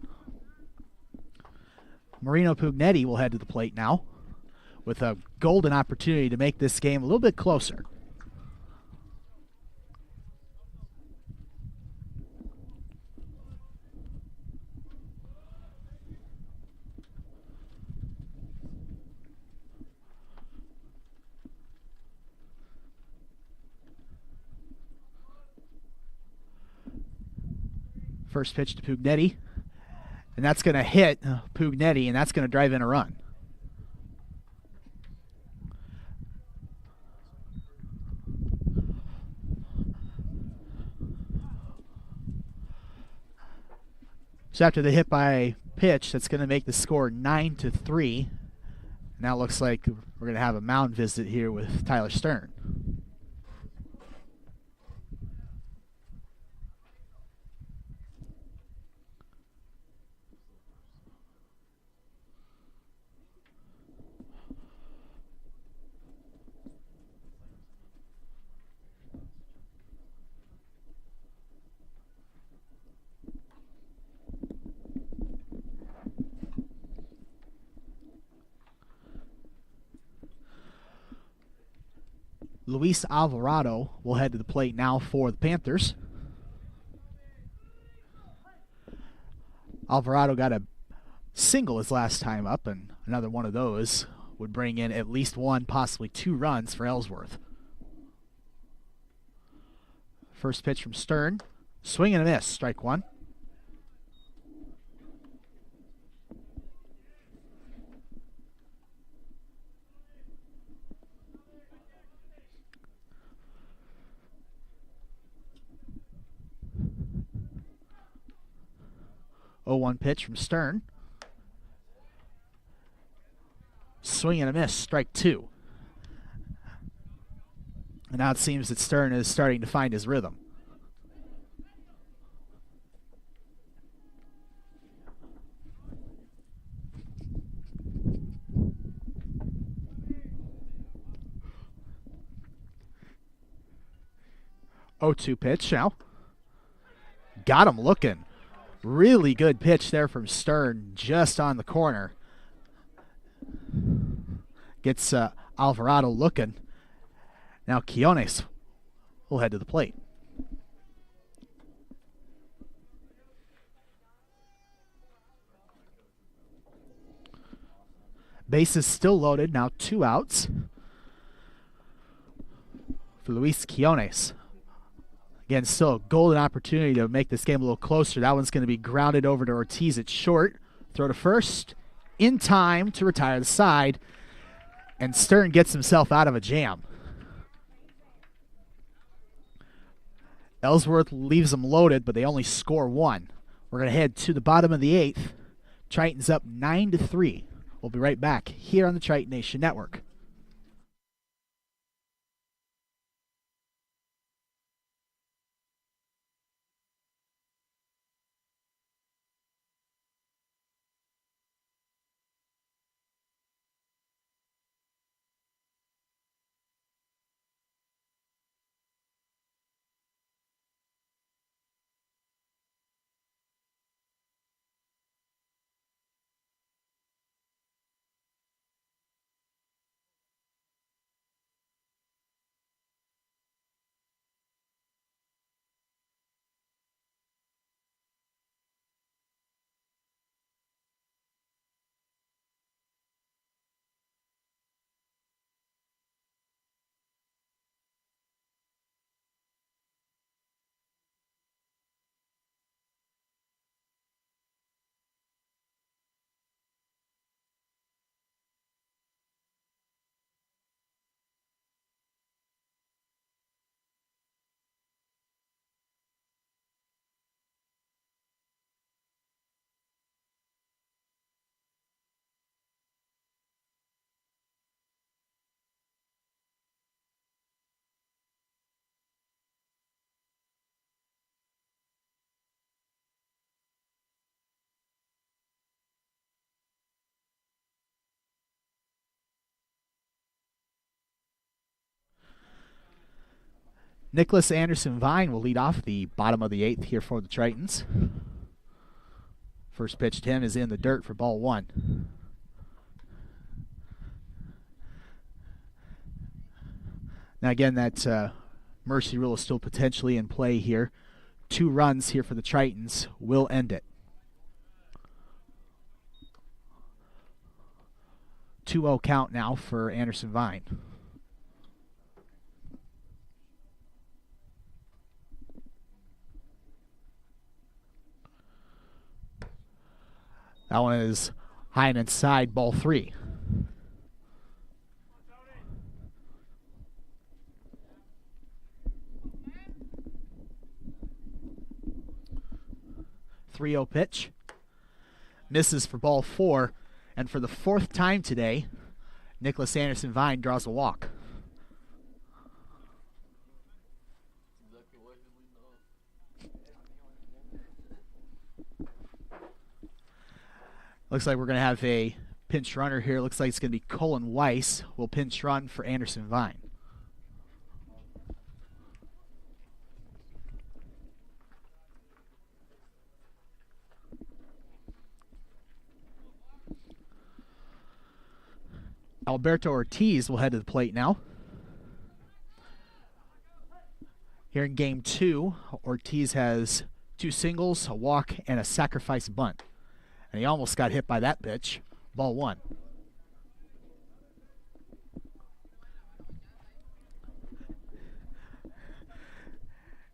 Marino Pugnetti will head to the plate now with a golden opportunity to make this game a little bit closer. First pitch to Pugnetti, and that's going to hit Pugnetti, and that's going to drive in a run. So after the hit by pitch, that's going to make the score 9-3. Now it looks like we're going to have a mound visit here with Tyler Stern. Luis Alvarado will head to the plate now for the Panthers. Alvarado got a single his last time up, and another one of those would bring in at least 1, possibly 2 runs for Ellsworth. First pitch from Stern. Swing and a miss, strike 1. Oh, 1 pitch from Stern. Swing and a miss, strike 2. And now it seems that Stern is starting to find his rhythm. Oh, 2 pitch now. Got him looking. Really good pitch there from Stern, just on the corner. Gets Alvarado looking. Now Quiones will head to the plate. Bases still loaded, now 2 outs for Luis Quiones. Again, still a golden opportunity to make this game a little closer. That one's going to be grounded over to Ortiz at short. Throw to first in time to retire the side. And Stern gets himself out of a jam. Ellsworth leaves them loaded, but they only score 1. We're going to head to the bottom of the 8th. Tritons up 9-3. We'll be right back here on the Triton Nation Network. Nicholas Anderson Vine will lead off the bottom of the 8th here for the Tritons. First pitch to him is in the dirt for ball 1. Now again, that mercy rule is still potentially in play here. 2 runs here for the Tritons will end it. 2-0 count now for Anderson Vine. That one is high and inside, ball 3. .30 pitch. Misses for ball 4. And for the 4th time today, Nicholas Anderson Vine draws a walk. Looks like we're going to have a pinch runner here. Looks like it's going to be Colin Weiss will pinch run for Anderson Vine. Alberto Ortiz will head to the plate now. Here in game 2, Ortiz has 2 singles, a walk, and a sacrifice bunt. And he almost got hit by that pitch. Ball 1.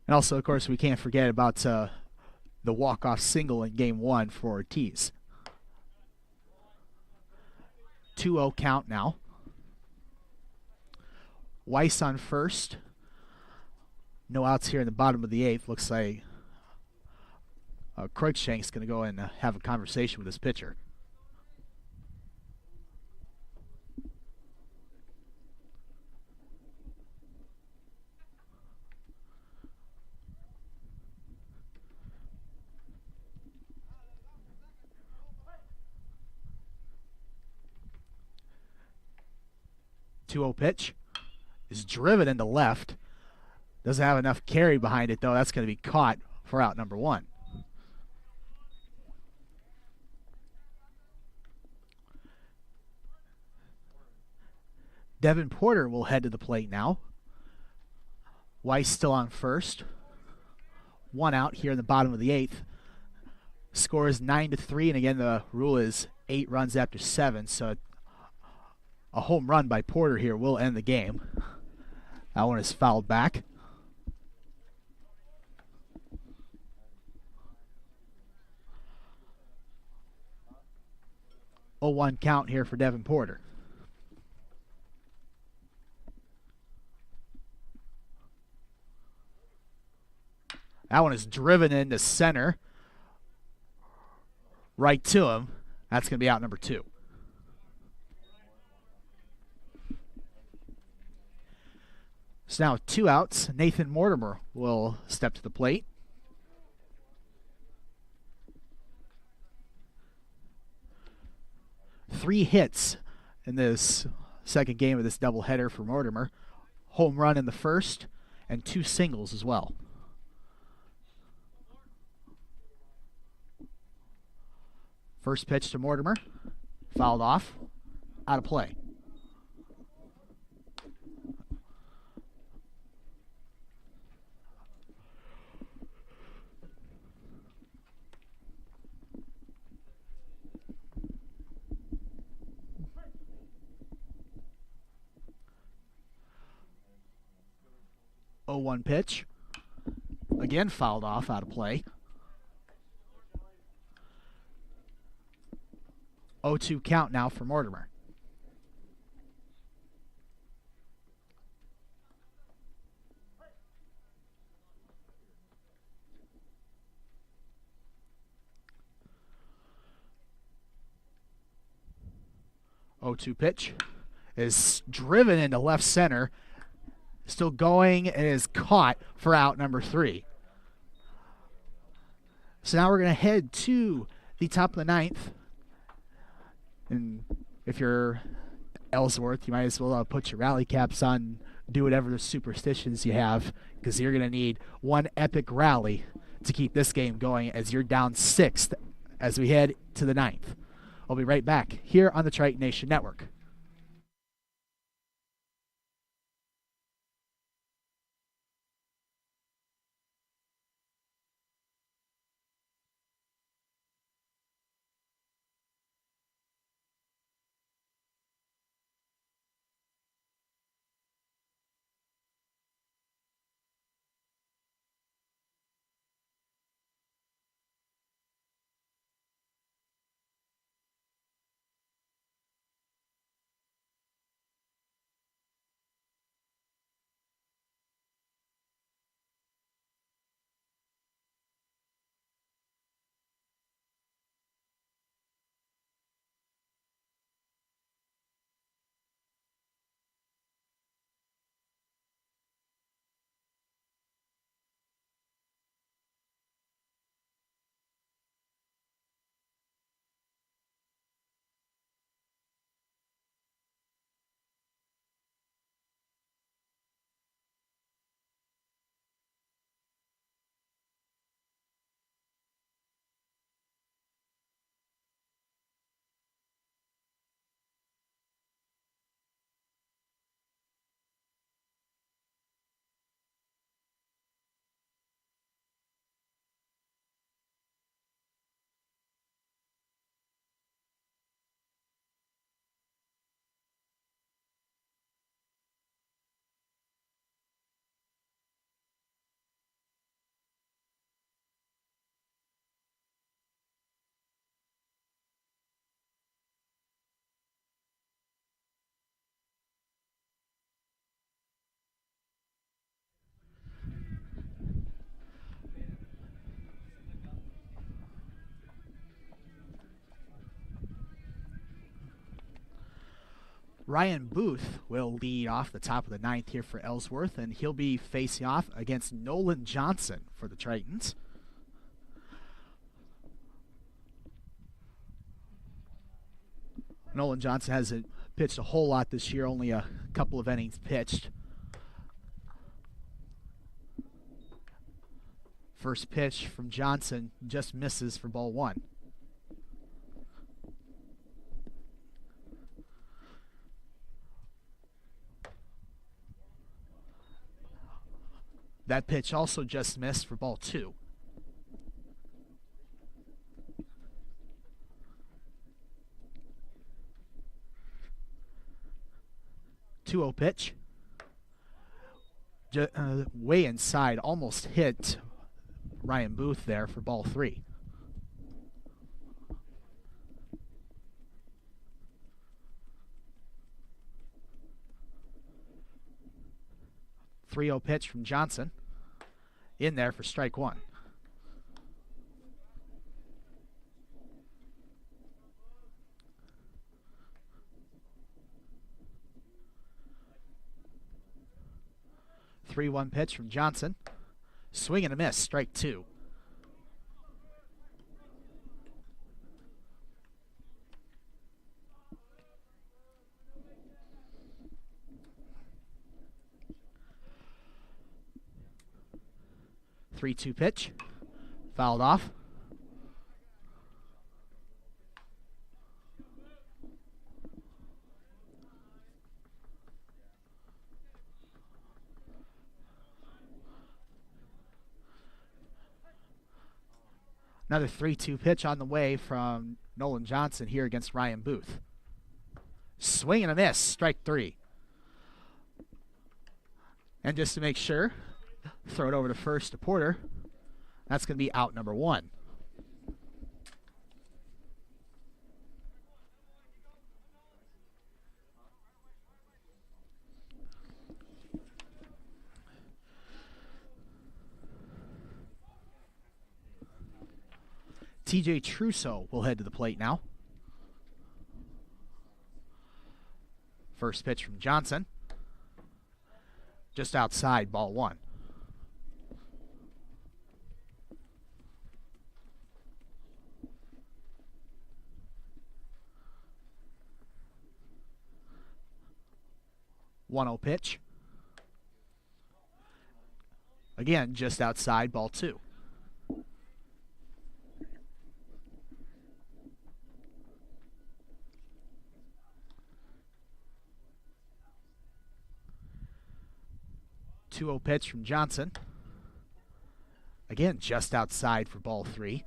And also, of course, we can't forget about the walk-off single in game 1 for Ortiz. 2-0 count now. Weiss on first. No outs here in the bottom of the 8th. Looks like Cruikshank's going to go and have a conversation with his pitcher. .20 pitch is driven into left. Doesn't have enough carry behind it, though. That's going to be caught for out number 1. Devin Porter will head to the plate now. Weiss still on first. 1 out here in the bottom of the 8th. Score is 9-3, and again, the rule is 8 runs after 7, so a home run by Porter here will end the game. That one is fouled back. .01 count here for Devin Porter. That one is driven into center. Right to him. That's going to be out number 2. So now with 2 outs, Nathan Mortimer will step to the plate. Three hits in this second game of this doubleheader for Mortimer. Home run in the first and 2 singles as well. First pitch to Mortimer. Fouled off. Out of play. .01 pitch. Again fouled off, out of play. 0-2 count now for Mortimer. .02 pitch is driven into left center. Still going and is caught for out number 3. So now we're going to head to the top of the 9th. And if you're Ellsworth, you might as well put your rally caps on, do whatever superstitions you have, because you're going to need one epic rally to keep this game going as you're down 6th as we head to the 9th. I'll be right back here on the Triton Nation Network. Ryan Booth will lead off the top of the 9th here for Ellsworth, and he'll be facing off against Nolan Johnson for the Tritons. Nolan Johnson hasn't pitched a whole lot this year, only a couple of innings pitched. First pitch from Johnson just misses for ball 1. That pitch also just missed for ball 2. Two-0 pitch. Way inside, almost hit Ryan Booth there for ball 3. Three-0 pitch from Johnson. In there for strike 1. Three-one pitch from Johnson. Swing and a miss, strike 2. Three-two pitch. Fouled off. Another 3-2 pitch on the way from Nolan Johnson here against Ryan Booth. Swing and a miss, strike 3. And just to make sure, throw it over to first to Porter. That's going to be out number 1. TJ Trusso will head to the plate now. First pitch from Johnson. Just outside, ball 1. 1-0 pitch. Again, just outside, ball 2. Two-0 pitch from Johnson. Again, just outside for ball 3.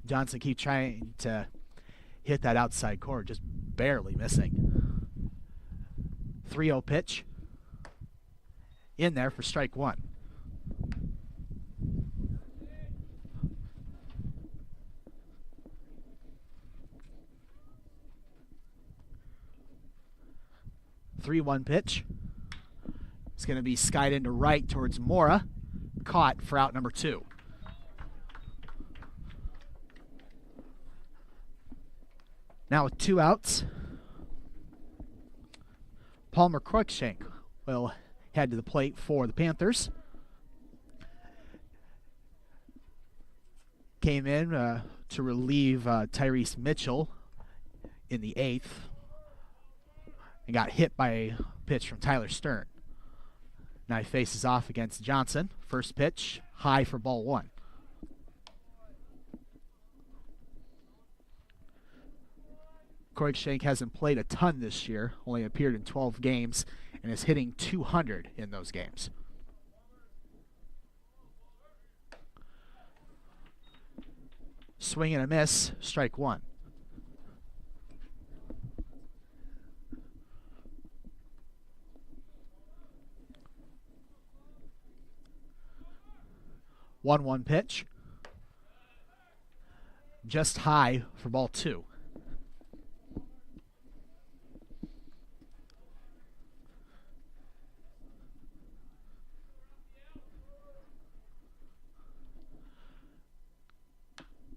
Johnson keeps trying to hit that outside corner, just barely missing. 3-0 pitch. In there for strike 1. Three-one pitch. It's going to be skied into right towards Mora. Caught for out number 2. Now with 2 outs, Palmer Cruikshank will head to the plate for the Panthers. Came in to relieve Tyrese Mitchell in the 8th and got hit by a pitch from Tyler Stern. Now he faces off against Johnson. First pitch, high for ball 1. Cruikshank hasn't played a ton this year, only appeared in 12 games, and is hitting .200 in those games. Swing and a miss, strike 1. One pitch. Just high for ball 2.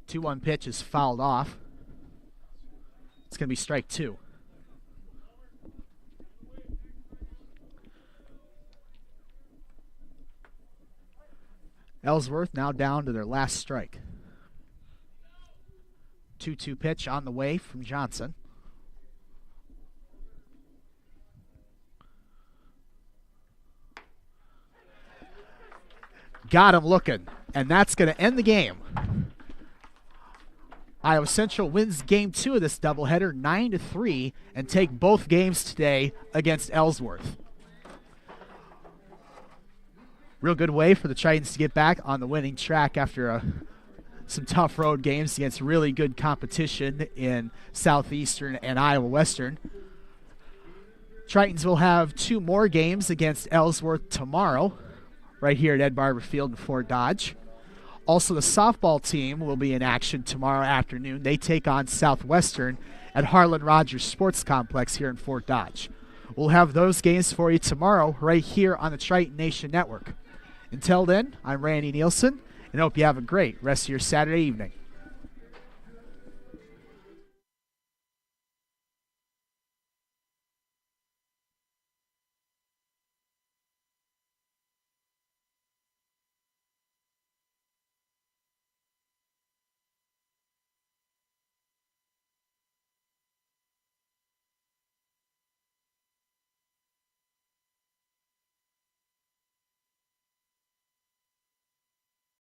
Two-one pitch is fouled off. It's going to be strike 2. Ellsworth now down to their last strike. 2-2 pitch on the way from Johnson. Got him looking, and that's going to end the game. Iowa Central wins game 2 of this doubleheader 9-3 and take both games today against Ellsworth. Real good way for the Tritons to get back on the winning track after some tough road games against really good competition in Southeastern and Iowa Western. Tritons will have 2 more games against Ellsworth tomorrow, right here at Ed Barber Field in Fort Dodge. Also, the softball team will be in action tomorrow afternoon. They take on Southwestern at Harlan Rogers Sports Complex here in Fort Dodge. We'll have those games for you tomorrow right here on the Triton Nation Network. Until then, I'm Randy Nielsen, and hope you have a great rest of your Saturday evening.